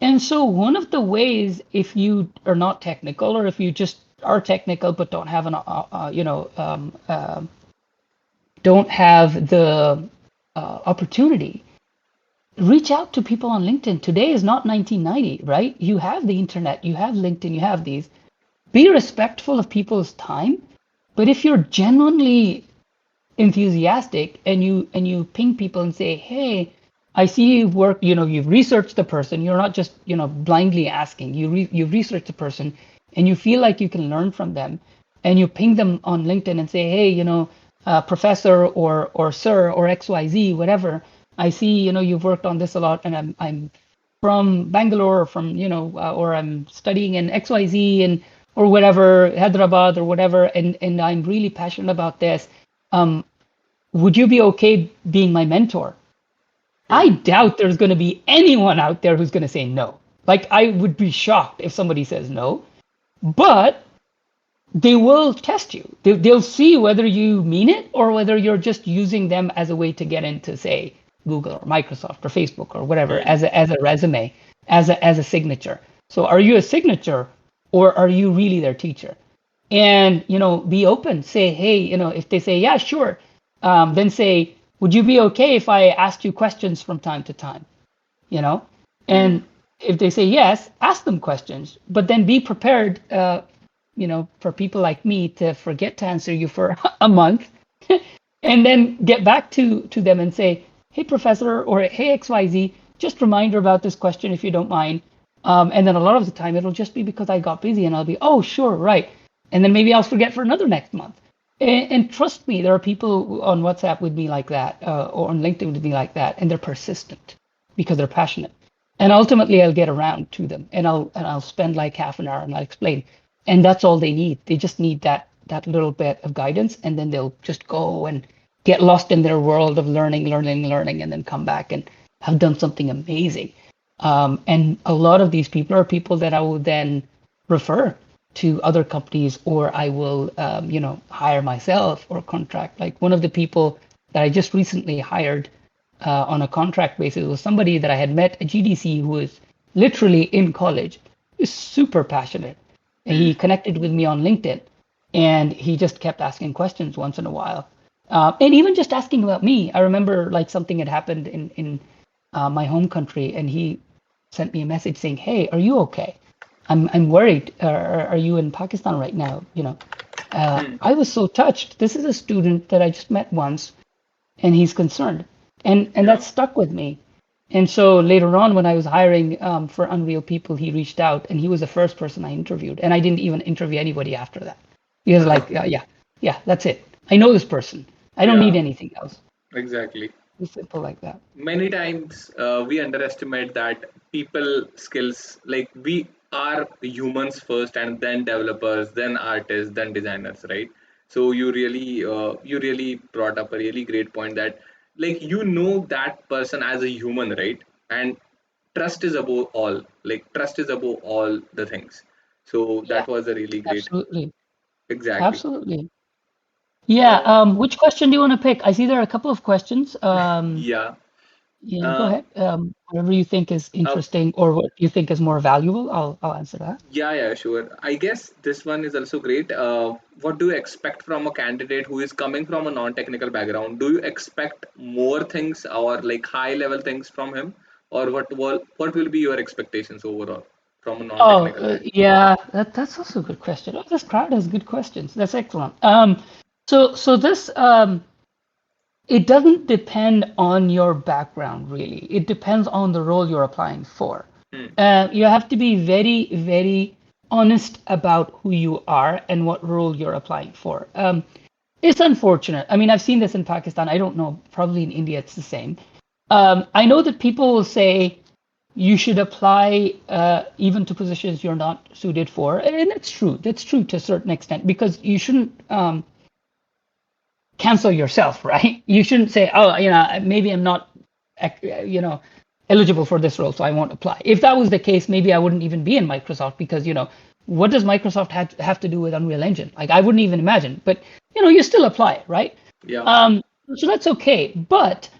And so one of the ways, if you are not technical, or if you just are technical but don't have don't have the opportunity, reach out to people on LinkedIn. Today is not 1990, right? You have the internet, you have LinkedIn, you have these. Be respectful of people's time, but if you're genuinely enthusiastic and you ping people and say, "Hey, I see you've worked, you've researched the person. You're not just, blindly asking. You've researched the person and you feel like you can learn from them, and you ping them on LinkedIn and say, "Hey, professor or sir or XYZ, whatever. I see, you've worked on this a lot, and I'm from Bangalore, or from, or I'm studying in XYZ and or whatever, Hyderabad or whatever, and I'm really passionate about this. Um, would you be okay being my mentor?" I Hmm. doubt there's going to be anyone out there who's going to say no. Like, I would be shocked if somebody says no, but they will test you. They'll see whether you mean it or whether you're just using them as a way to get into, say, Google or Microsoft or Facebook or whatever, as a resume, as a signature. So are you a signature or are you really their teacher? And, be open. Say, hey, if they say, yeah, sure, then say, would you be okay if I asked you questions from time to time? And if they say yes, ask them questions, but then be prepared, for people like me to forget to answer you for a month and then get back to them and say, hey, professor, or hey, XYZ, just reminder about this question if you don't mind. And then a lot of the time it'll just be because I got busy and I'll be, oh, sure, right. And then maybe I'll forget for another next month. And trust me, there are people on WhatsApp with me like that, or on LinkedIn with me like that, and they're persistent because they're passionate. And ultimately, I'll get around to them, and I'll spend like half an hour and I'll explain. And that's all they need. They just need that little bit of guidance, and then they'll just go and get lost in their world of learning, and then come back and have done something amazing. And a lot of these people are people that I will then refer to other companies, or I will, hire myself or contract. Like one of the people that I just recently hired on a contract basis was somebody that I had met at GDC who was literally in college, is super passionate. And he connected with me on LinkedIn, and he just kept asking questions once in a while, and even just asking about me. I remember like something had happened in my home country, and he sent me a message saying, "Hey, are you okay? I'm worried. Are you in Pakistan right now?" I was so touched. This is a student that I just met once, and he's concerned, and that stuck with me. And so later on, when I was hiring for Unreal People, he reached out, and he was the first person I interviewed, and I didn't even interview anybody after that. He was like, yeah, that's it. I know this person. I don't need anything else. Exactly. It's simple like that. Many times we underestimate that people skills, like we are humans first and then developers, then artists, then designers, right? So you really brought up a really great point that, like, that person as a human, right? And trust is above all, like trust is above all the things. So Yeah, that was a really great. absolutely. Exactly. Absolutely. Yeah. uh, Which question do you want to pick? I see there are a couple of questions. yeah. Yeah, go uh, ahead. Whatever you think is uh, interesting or what you think is more valuable, I'll answer that. Yeah, sure. I guess this one is also great. What do you expect from a candidate who is coming from a non-technical background? Do you expect more things or like high-level things from him, or what will be your expectations overall from a Oh, non-technical guy? yeah, that's also a good question. Oh, this crowd has good questions. That's excellent. So this it doesn't depend on your background really. It depends on the role you're applying for. Hmm. You have to be very, very honest about who you are and what role you're applying for. It's unfortunate. I mean, I've seen this in Pakistan. I don't know. Probably in India, it's the same. I know that people will say you should apply even to positions you're not suited for, and that's true. That's true to a certain extent because you shouldn't cancel yourself, right? You shouldn't say, oh, maybe I'm not, eligible for this role, so I won't apply. If that was the case, maybe I wouldn't even be in Microsoft because, what does Microsoft have to do with Unreal Engine? Like, I wouldn't even imagine, but, you still apply, right? Yeah. So that's okay. But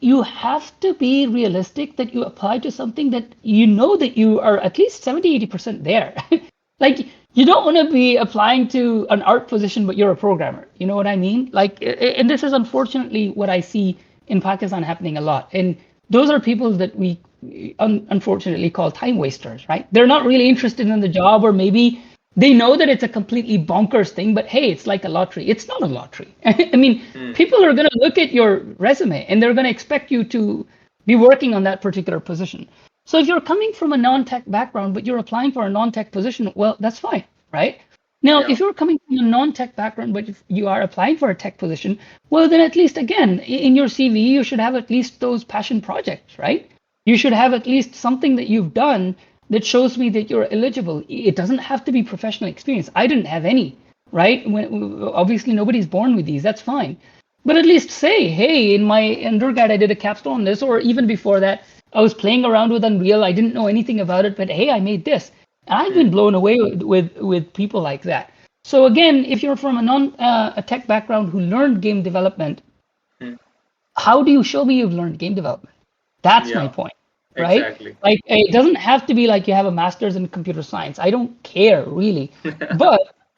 you have to be realistic that you apply to something that you know that you are at least 70-80% there. Like, you don't want to be applying to an art position, but you're a programmer. You know what I mean? Like, and this is unfortunately what I see in Pakistan happening a lot. And those are people that we unfortunately call time wasters, right? They're not really interested in the job, or maybe they know that it's a completely bonkers thing, but hey, it's like a lottery. It's not a lottery. I mean, people are going to look at your resume and they're going to expect you to be working on that particular position. So if you're coming from a non-tech background, but you're applying for a non-tech position, well, that's fine, right? Now, Yeah. if you're coming from a non-tech background, but if you are applying for a tech position, well, then at least, again, in your CV, you should have at least those passion projects, right? You should have at least something that you've done that shows me that you're eligible. It doesn't have to be professional experience. I didn't have any, right? Obviously, nobody's born with these. That's fine. But at least say, hey, in my undergrad, I did a capstone on this, or even before that, I was playing around with Unreal. I didn't know anything about it, but hey, I made this. And I've been blown away with people like that. So again, if you're from a tech background who learned game development, Hmm. how do you show me you've learned game development? That's my Yeah, point, right? exactly. Like it doesn't have to be like you have a master's in computer science. I don't care really.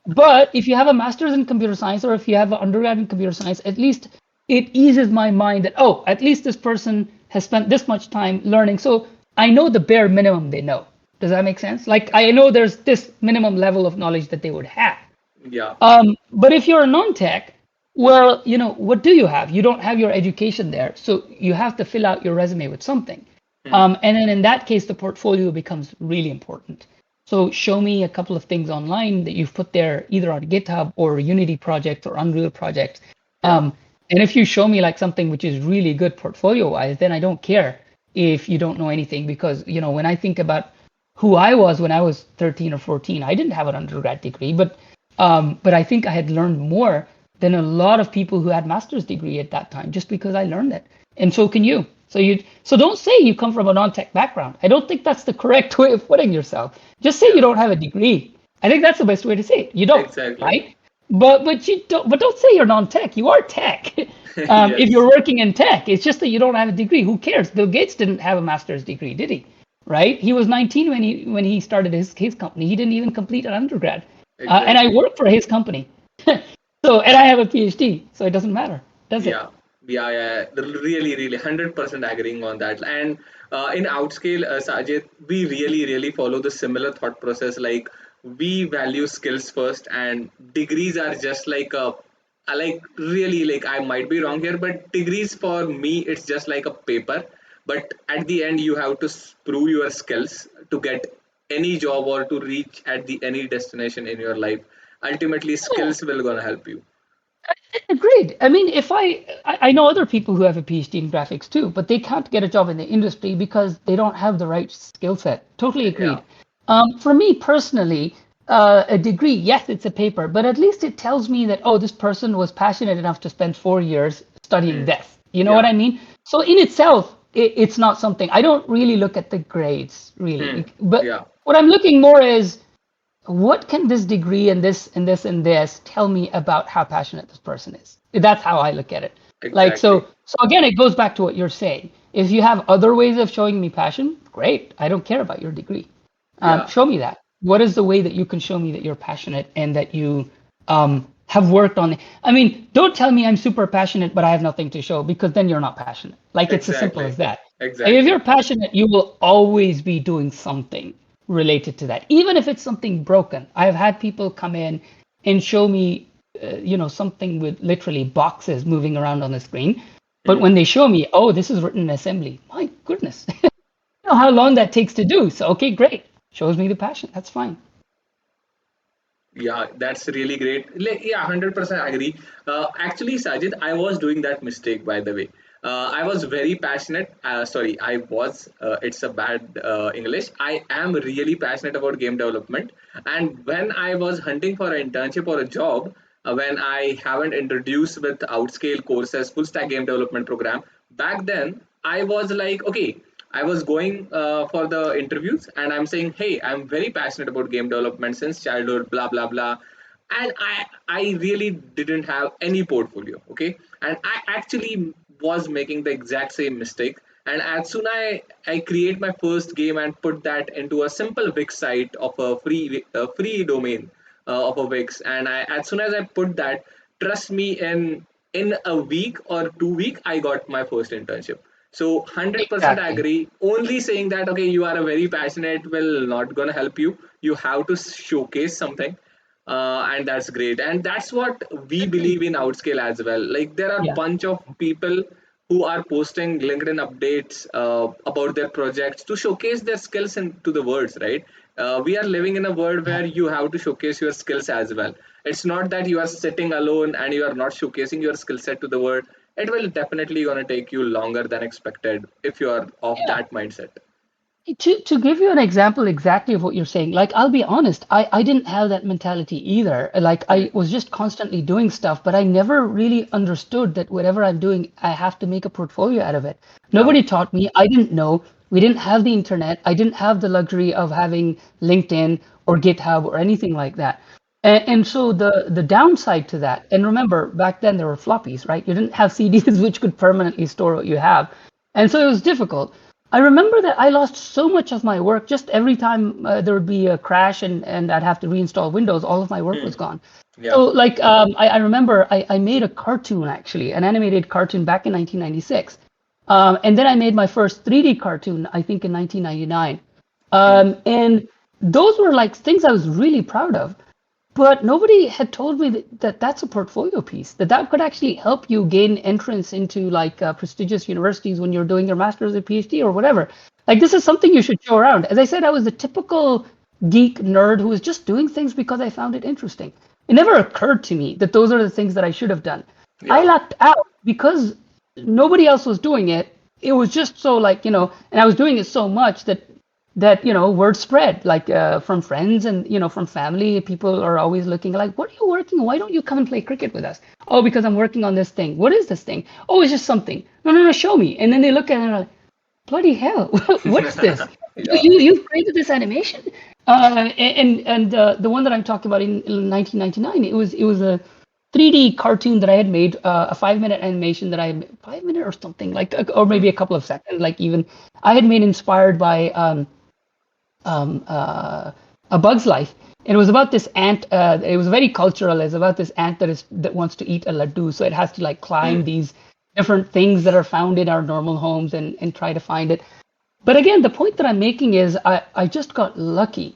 But if you have a master's in computer science or if you have an undergrad in computer science, at least it eases my mind that oh, at least this person has spent this much time learning. So I know the bare minimum they know. Does that make sense? Like I know there's this minimum level of knowledge that they would have. Yeah. But if you're a non-tech, well, what do you have? You don't have your education there, so you have to fill out your resume with something. Hmm. And then in that case, the portfolio becomes really important. So show me a couple of things online that you've put there, either on GitHub or Unity projects or Unreal projects. Yeah. And if you show me like something which is really good portfolio-wise, then I don't care if you don't know anything because, when I think about who I was when I was 13 or 14, I didn't have an undergrad degree, but I think I had learned more than a lot of people who had master's degree at that time, just because I learned it. And so can you. So don't say you come from a non-tech background. I don't think that's the correct way of putting yourself. Just say you Yeah. don't have a degree. I think that's the best way to say it. You don't, Exactly. right? But you don't. But don't say you're non-tech. You are tech. If Yes. you're working in tech, it's just that you don't have a degree. Who cares? Bill Gates didn't have a master's degree, did he? Right? He was 19 when he started his company. He didn't even complete an undergrad. And I Exactly. work for his company. And I have a PhD, so it doesn't matter, does it? Yeah, yeah. Really, really, 100% agreeing on that. And in Outscale, Sajid, we really, really follow the similar thought process. Like we value skills first, and degrees are just like like really, like I might be wrong here, but degrees for me, it's just like a paper. But at the end, you have to prove your skills to get any job or to reach at the any destination in your life. Ultimately, Yeah, skills will gonna help you. agreed. I mean, if I know other people who have a PhD in graphics too, but they can't get a job in the industry because they don't have the right skill set. Totally Yeah. agreed. For me personally, a degree, yes, it's a paper, but at least it tells me that, oh, this person was passionate enough to spend 4 years studying Hmm. this. You know what Yeah. I mean? So in itself, it's not something I don't really look at the grades Hmm. really, but Yeah, what I'm looking more is what can this degree and this and this and this tell me about how passionate this person is? That's how I look at it. Like exactly. so again, it goes back to what you're saying. If you have other ways of showing me passion, great. I don't care about your degree. Yeah, Show me that. What is the way that you can show me that you're passionate and that you have worked on it? I mean, don't tell me I'm super passionate, but I have nothing to show because then you're not passionate. Like it's as simple as exactly. that. Like if Exactly. you're passionate, you will always be doing something related to that, even if it's something broken. I've had people come in and show me, something with literally boxes moving around on the screen. But Hmm. when they show me, oh, this is written in assembly, my goodness, know how long that takes to do. So, okay, great. Shows me the passion. That's fine. Yeah, that's really great. Yeah, 100% agree. Actually, Sajid, I was doing that mistake, by the way. I was very passionate. Sorry, I was. It's a bad English. I am really passionate about game development. And when I was hunting for an internship or a job, when I haven't introduced with Outscale courses, full stack game development program, back then I was like, okay, I was going for the interviews and I'm saying, hey, I'm very passionate about game development since childhood, blah blah blah. And I really didn't have any portfolio, okay? And I actually was making the exact same mistake. And as soon I create my first game and put that into a simple Wix site of a free domain of a Wix, and as soon as I put that, trust me, in a week or 2 week, I got my first internship. So 100% I Exactly. agree. Only saying that okay, you are a very passionate will not gonna help you. You have to showcase something, and that's great. And that's what we Agreed. believe in Outscale as well. Like there are Yeah. bunch of people who are posting LinkedIn updates about their projects to showcase their skills into the words, right? We are living in a world Yeah. where you have to showcase your skills as well. It's not that you are sitting alone and you are not showcasing your skill set to the world. It will definitely gonna take you longer than expected if you are of Yeah. that mindset. To give you an example exactly of what you're saying, like I'll be honest, I didn't have that mentality either. Like Hmm. I was just constantly doing stuff, but I never really understood that whatever I'm doing, I have to make a portfolio out of it. Yeah. Nobody taught me. I didn't know. We didn't have the internet. I didn't have the luxury of having LinkedIn or GitHub or anything like that. And so the downside to that, and remember, back then there were floppies, right? You didn't have CDs which could permanently store what you have. And so it was difficult. I remember that I lost so much of my work just every time there would be a crash and I'd have to reinstall Windows, all of my work was gone. Yeah. So like I remember I made a cartoon actually, an animated cartoon back in 1996. And then I made my first 3D cartoon, I think in 1999. And those were like things I was really proud of. But nobody had told me that that's a portfolio piece, that could actually help you gain entrance into like prestigious universities when you're doing your master's or PhD or whatever. Like this is something you should show around. As I said, I was the typical geek nerd who was just doing things because I found it interesting. It never occurred to me that those are the things that I should have done. I Yeah. lucked out because nobody else was doing it. It was just so like, and I was doing it so much that word spread like from friends and from family. People are always looking like, what are you working on? Why don't you come and play cricket with us? Oh, because I'm working on this thing. What is this thing? Oh, it's just something. No, show me. And then they look at it and are like, bloody hell, what is this? Yeah. You've created this animation. And the one that I'm talking about in 1999, it was a 3D cartoon that I had made, a 5-minute animation that 5 minute or something like, or maybe a couple of seconds, like even I had made inspired by A Bug's Life. And it was about this ant. It was very cultural. It's about this ant that wants to eat a laddu, so it has to like climb these different things that are found in our normal homes and try to find it. But again, the point that I'm making is I just got lucky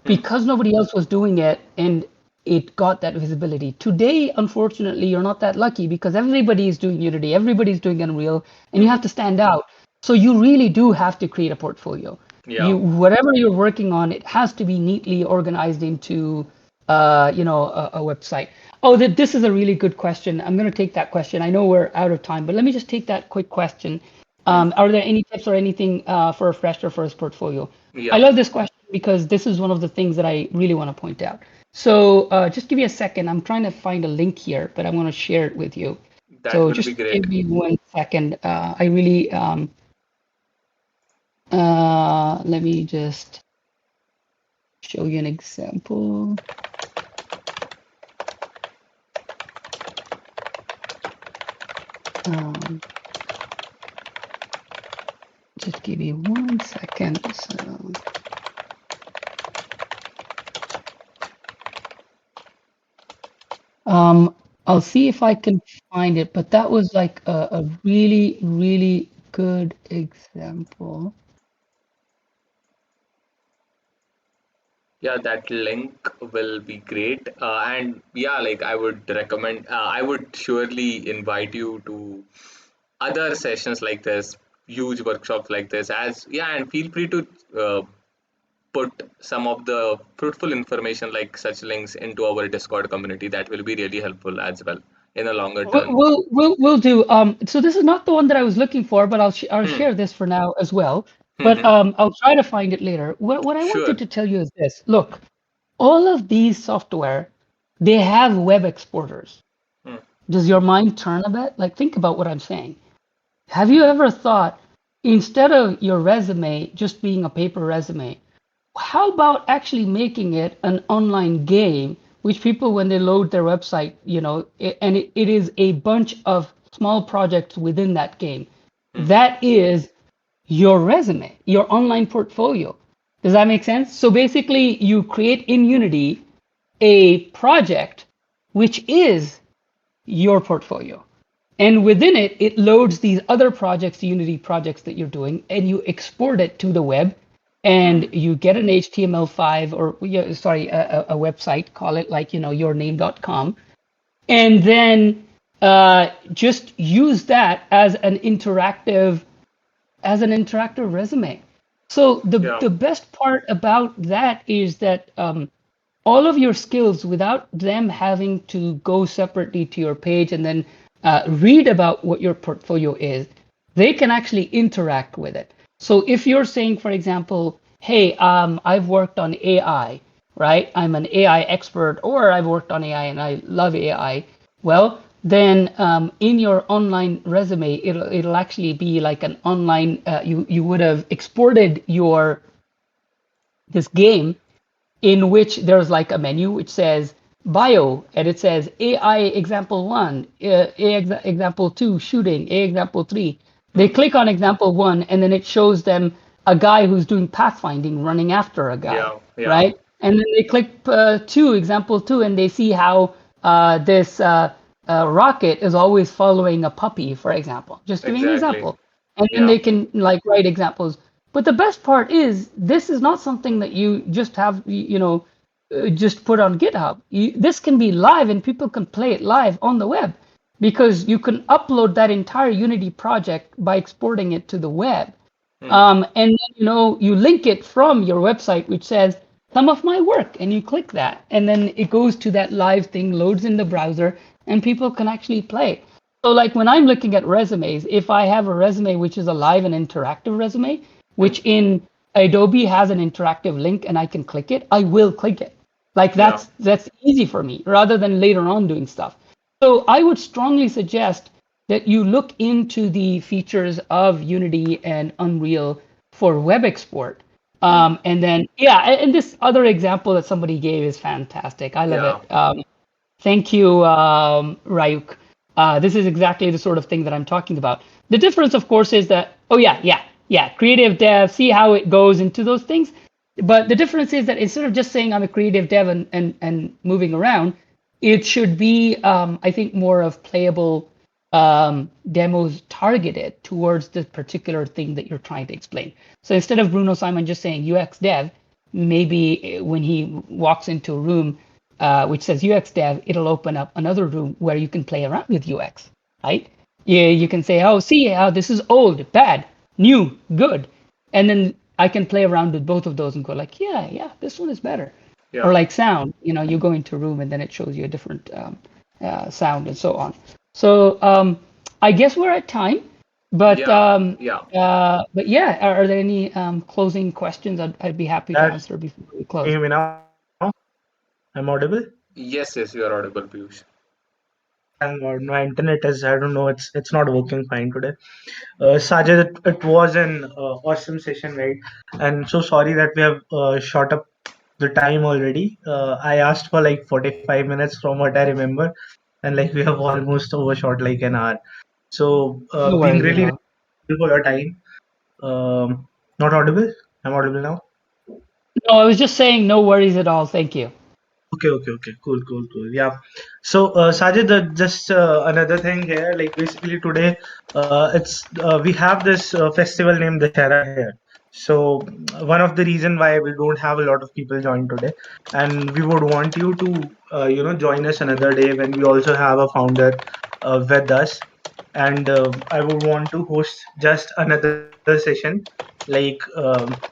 because nobody else was doing it and it got that visibility. Today, unfortunately, you're not that lucky because everybody is doing Unity, everybody's doing Unreal, and you have to stand out. So you really do have to create a portfolio. Yeah. Whatever you're working on, it has to be neatly organized into a website. Oh, this is a really good question. I'm going to take that question. I know we're out of time, but let me just take that quick question. Are there any tips or anything for a fresh or first portfolio? I Yeah. love this question because this is one of the things that I really want to point out. So just give me a second. I'm trying to find a link here, but I want to share it with you. That So will be just great. give me 1 second. I really let me just show you an example. Just give me 1 second. So, I'll see if I can find it, but that was like a really, really good example. Yeah, that link will be great. And yeah, like I would recommend, I would surely invite you to other sessions like this, huge workshops like this, as yeah, and feel free to put some of the fruitful information like such links into our Discord community. That will be really helpful as well in a longer term. We'll do. So this is not the one that I was looking for, but I'll Hmm. share this for now as well. But Hmm. I'll try to find it later. What I wanted Sure. to tell you is this. Look, all of these software, they have web exporters. Hmm. Does your mind turn a bit? Like think about what I'm saying. Have you ever thought instead of your resume just being a paper resume, how about actually making it an online game, which people, when they load their website, it is a bunch of small projects within that game. That is your resume, your online portfolio. Does that make sense? So basically, you create in Unity a project which is your portfolio. And within it, it loads these other projects, Unity projects that you're doing, and you export it to the web, and you get an HTML5 or sorry, a website, call it like yourname.com, and then just use that as an interactive resume. So the Yeah. the best part about that is that all of your skills without them having to go separately to your page and then read about what your portfolio is, they can actually interact with it. So if you're saying, for example, hey, I've worked on AI, right? I'm an AI expert, or I've worked on AI and I love AI. Well, then in your online resume, it'll actually be like an online. You would have exported your this game in which there's like a menu which says bio, and it says AI example one, example two shooting, A example three. They click on example one, and then it shows them a guy who's doing pathfinding running after a guy, Yeah, yeah, right? And then they click two, example two, and they see how this rocket is always following a puppy, for example. Just giving an exactly. example. And then Yeah, they can like write examples. But the best part is this is not something that you just have, just put on GitHub. This can be live and people can play it live on the web because you can upload that entire Unity project by exporting it to the web. hmm, And then, you link it from your website, which says some of my work, and you click that, and then it goes to that live thing, loads in the browser, and people can actually play. So, like when I'm looking at resumes, if I have a resume which is a live and interactive resume, hmm, which in Adobe has an interactive link and I can click it, I will click it. Like yeah, that's easy for me rather than later on doing stuff. So I would strongly suggest that you look into the features of Unity and Unreal for web export. hmm, And then, yeah, and this other example that somebody gave is fantastic. I love yeah, it. Thank you, Ryuk. This is exactly the sort of thing that I'm talking about. The difference, of course, is that, oh, yeah, creative dev, see how it goes into those things. But the difference is that instead of just saying I'm a creative dev and moving around, it should be, I think, more of playable demos targeted towards the particular thing that you're trying to explain. So instead of Bruno Simon just saying UX dev, maybe when he walks into a room which says UX dev, it'll open up another room where you can play around with UX, right? Yeah, you can say, oh, see how this is old, bad, new, good. And then I can play around with both of those and go like, yeah, this one is better. Or yeah, like sound, you go into a room and then it shows you a different sound and so on. So I guess we're at time, but yeah, yeah. yeah, are there any closing questions I'd be happy to That, answer before we can you close? hear me now? I'm audible? Yes, yes, you are audible, Piyush. Thank God. My internet is, I don't know, it's not working fine today. Sajid, it was an awesome session, right? And so sorry that we have shot up the time already. I asked for like 45 minutes from what I remember, and like we have almost overshot like an hour. So No being worries at really all. grateful for your time. Not audible? I'm audible now. No, I was just saying no worries at all. Thank you. Okay. Cool. Yeah. So, Sajid, just another thing here. Like basically today, we have this festival named Dashera here. So one of the reason why we don't have a lot of people join today, and we would want you to join us another day when we also have a founder with us, and I would want to host just another session like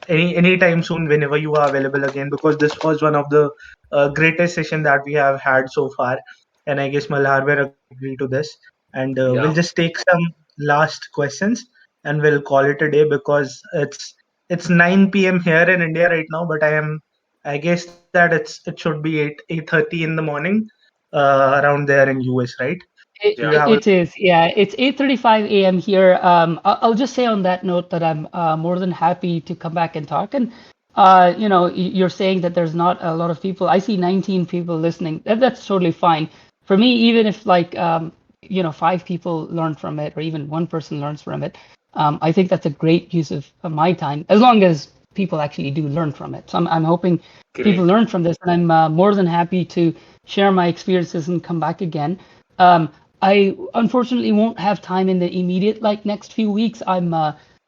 anytime soon whenever you are available again, because this was one of the greatest session that we have had so far, and I guess Malhar will agree to this. And we'll Yeah, just take some last questions and we'll call it a day, because it's 9 p.m. here in India right now, but I guess that it should be 8:30 in the morning around there in US, right? It, So you yeah, have a it is, yeah. It's 8:35 a.m. here. I'll just say on that note that I'm more than happy to come back and talk. And you're saying that there's not a lot of people. I see 19 people listening. That's totally fine. For me, even if like 5 people learn from it, or even one person learns from it, I think that's a great use of my time, as long as people actually do learn from it. So I'm hoping people great. learn from this, and I'm more than happy to share my experiences and come back again. Um, I unfortunately won't have time in the immediate like next few weeks. I'm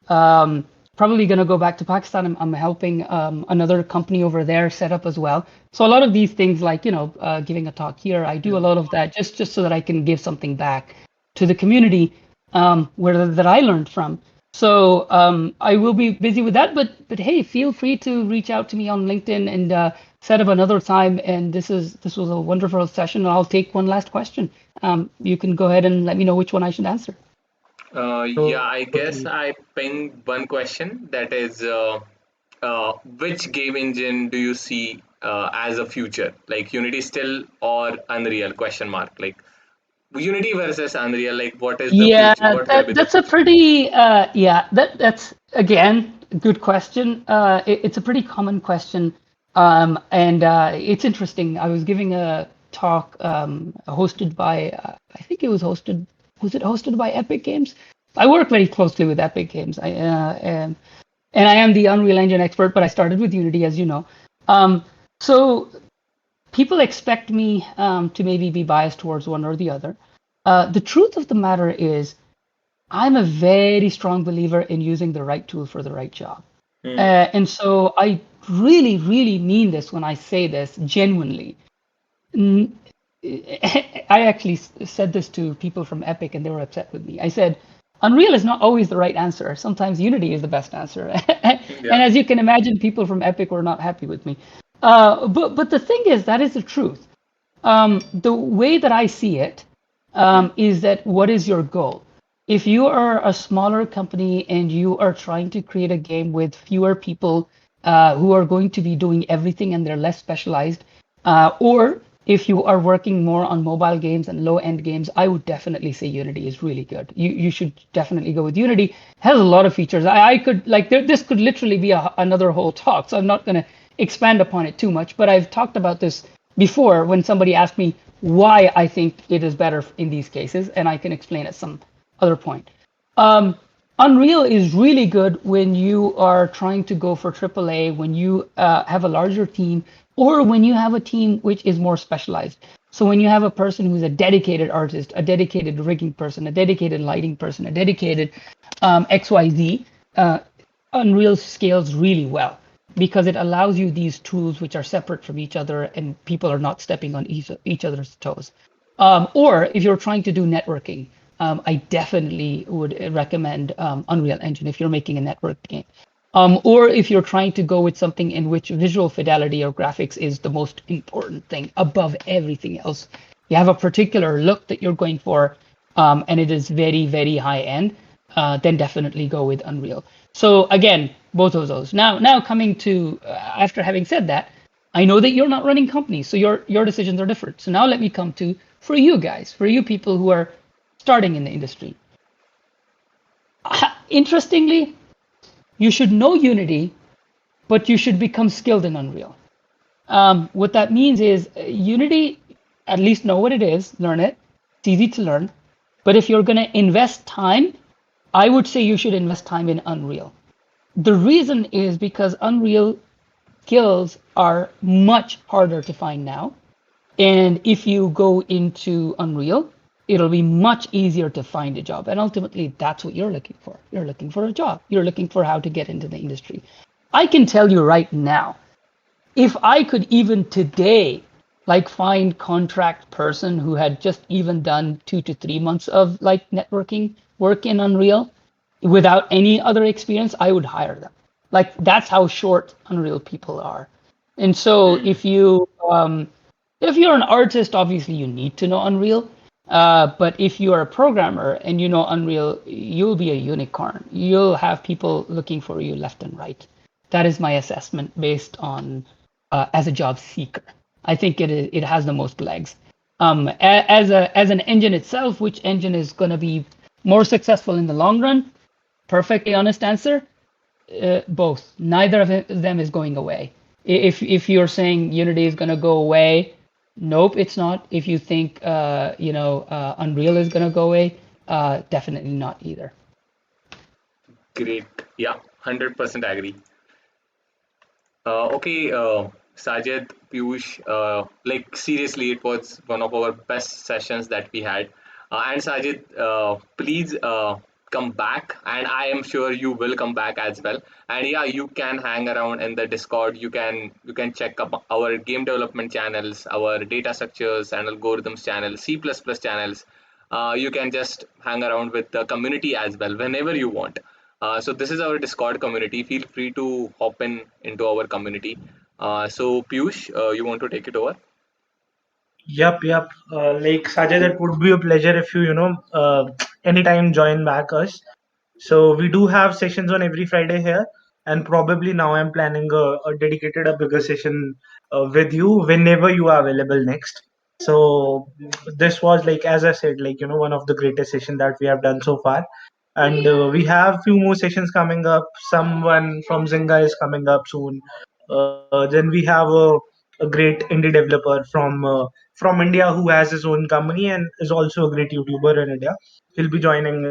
um, probably gonna go back to Pakistan. I'm helping another company over there set up as well. So a lot of these things, like giving a talk here, I do a lot of that just so that I can give something back to the community where that I learned from. So I will be busy with that, but hey, feel free to reach out to me on LinkedIn and set up another time. And this was a wonderful session. I'll take one last question. You can go ahead and let me know which one I should answer. Yeah, I guess totally. I pinged one question, that is, which game engine do you see as a future? Like Unity still or Unreal? Question mark. Like, Unity versus Unreal, like what is the Yeah, future? What will be the that's a future? pretty yeah, that's again a good question. It's a pretty common question. And it's interesting. I was giving a talk hosted by I think it was it hosted by Epic Games? I work very closely with Epic Games. And I am the Unreal Engine expert, but I started with Unity, as you know. So people expect me to maybe be biased towards one or the other. The truth of the matter is, I'm a very strong believer in using the right tool for the right job. Hmm. And so I really, really mean this when I say this genuinely. N- I actually said this to people from Epic and they were upset with me. I said, Unreal is not always the right answer. Sometimes Unity is the best answer. And Yeah. as you can imagine, people from Epic were not happy with me. But the thing is, that is the truth. The way that I see it Hmm. is that what is your goal? If you are a smaller company and you are trying to create a game with fewer people who are going to be doing everything and they're less specialized, or if you are working more on mobile games and low-end games, I would definitely say Unity is really good. You should definitely go with Unity. It has a lot of features. I could like this could literally be another whole talk, so I'm not going to expand upon it too much. But I've talked about this before when somebody asked me why I think it is better in these cases, and I can explain at some other point. Um, Unreal is really good when you are trying to go for AAA, when you have a larger team, or when you have a team which is more specialized. So when you have a person who's a dedicated artist, a dedicated rigging person, a dedicated lighting person, a dedicated XYZ, Unreal scales really well because it allows you these tools which are separate from each other and people are not stepping on each other's toes. Or if you're trying to do networking, I definitely would recommend Unreal Engine if you're making a network game. Or if you're trying to go with something in which visual fidelity or graphics is the most important thing above everything else. You have a particular look that you're going for, and it is very, very high end, then definitely go with Unreal. So again, both of those. Now coming to after having said that, I know that you're not running companies, so your decisions are different. So now let me come to for you guys, for you people who are starting in the industry. Interestingly, you should know Unity, but you should become skilled in Unreal. What that means is Unity, at least know what it is, learn it. It's easy to learn. But if you're going to invest time, I would say you should invest time in Unreal. The reason is because Unreal skills are much harder to find now. And if you go into Unreal, it'll be much easier to find a job. And ultimately, that's what you're looking for. You're looking for a job. You're looking for how to get into the industry. I can tell you right now, if I could even today like find contract person who had just even done 2 to 3 months of like networking work in Unreal without any other experience, I would hire them. Like that's how short Unreal people are. And so Hmm. if you're an artist, obviously you need to know Unreal. But if you are a programmer and you know Unreal, you'll be a unicorn. You'll have people looking for you left and right. That is my assessment based on as a job seeker. I think it has the most legs. As an engine itself, which engine is going to be more successful in the long run? Perfectly honest answer, both. Neither of them is going away. If you're saying Unity is going to go away, nope, it's not. If you think Unreal is going to go away, definitely not either. Great. Yeah, 100% agree. Okay, Sajid, Piyush, like seriously, it was one of our best sessions that we had. And Sajid, please come back, and I am sure you will come back as well. And yeah, you can hang around in the Discord. You can check up our game development channels, our data structures and algorithms channels, C++ channels. You can just hang around with the community as well whenever you want. So this is our Discord community. Feel free to hop in into our community. So Piyush, you want to take it over? Yep. Like Sajid, it would be a pleasure if you, anytime join back us. So we do have sessions on every Friday here, and probably now I'm planning a dedicated, a bigger session with you whenever you are available next. So this was like, as I said, like, one of the greatest session that we have done so far. And we have few more sessions coming up. Someone from Zynga is coming up soon. Then we have a great indie developer from India who has his own company and is also a great YouTuber in India. He'll be joining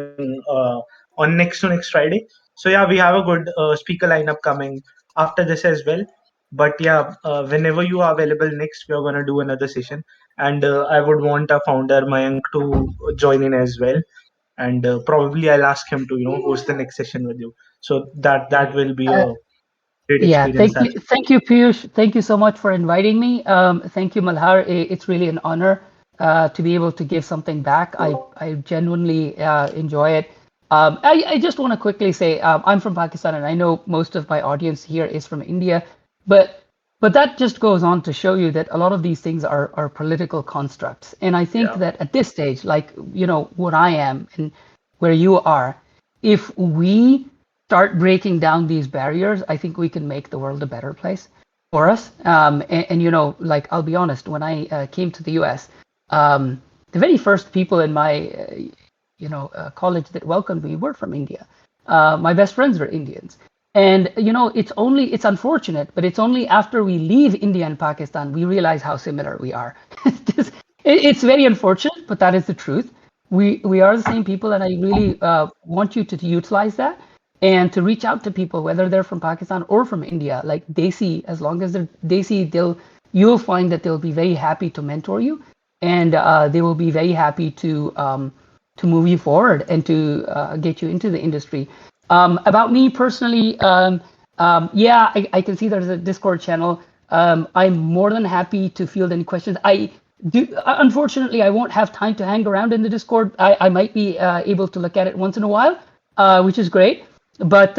on next Friday. So yeah, we have a good speaker lineup coming after this as well. But yeah, whenever you are available next, we are gonna do another session, and I would want our founder Mayank to join in as well, and probably I'll ask him to host the next session with you. So that will be Uh, a great Yeah, experience. That thank you, Piyush. Thank you so much for inviting me. Thank you, Malhar. It's really an honor to be able to give something back. I genuinely enjoy it. I just want to quickly say I'm from Pakistan, and I know most of my audience here is from India, but that just goes on to show you that a lot of these things are political constructs. And I think Yeah. that at this stage, like what I am and where you are, if we start breaking down these barriers, I think we can make the world a better place for us. And like I'll be honest, when I came to the U.S., the very first people in my college that welcomed me were from India. My best friends were Indians. And it's unfortunate, but it's only after we leave India and Pakistan we realize how similar we are. It's very unfortunate, but that is the truth. We are the same people, and I really want you to utilize that and to reach out to people, whether they're from Pakistan or from India. Like Desi, as long as they're Desi, you'll find that they'll be very happy to mentor you, and they will be very happy to move you forward and to get you into the industry. About me personally, yeah, I can see there's a Discord channel. I'm more than happy to field any questions. I do. Unfortunately, I won't have time to hang around in the Discord. I might be able to look at it once in a while, which is great. But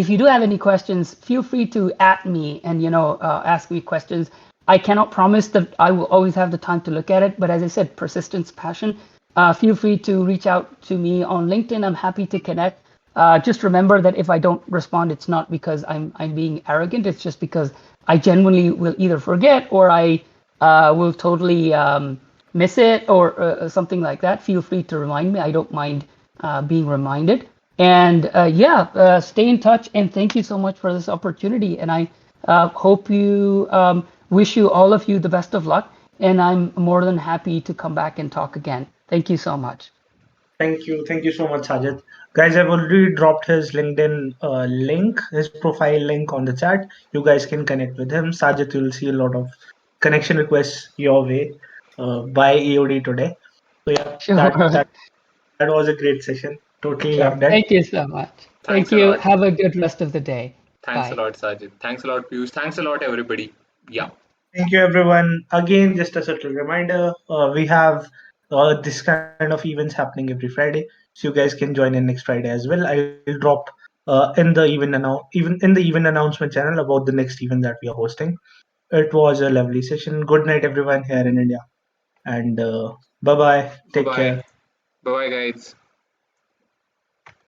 if you do have any questions, feel free to at me and ask me questions. I cannot promise that I will always have the time to look at it, but as I said, persistence, passion. Feel free to reach out to me on LinkedIn. I'm happy to connect. Just remember that if I don't respond, it's not because I'm being arrogant. It's just because I genuinely will either forget or I will totally miss it or something like that. Feel free to remind me. I don't mind being reminded. And yeah, stay in touch. And thank you so much for this opportunity. And I hope you wish you all of you the best of luck. And I'm more than happy to come back and talk again. Thank you so much. thank you so much, Sajid. Guys, I've already dropped his LinkedIn link, his profile link on the chat. You guys can connect with him. Sajid, you'll see a lot of connection requests your way by EOD today. So yeah, that Sure. that that was a great session. Totally Sure. loved it. Thank you so much. Thank Thanks a you. lot. Have a good rest of the day. Thanks a Bye. lot, Sajid. Thanks a lot, Piyush. Thanks a lot, everybody. Yeah. Thank you, everyone. Again, just a subtle reminder: we have this kind of events happening every Friday, so you guys can join in next Friday as well. I'll drop in the event announcement channel about the next event that we are hosting. It was a lovely session. Good night, everyone here in India, and bye bye. Bye Take bye. care. Bye bye, guys.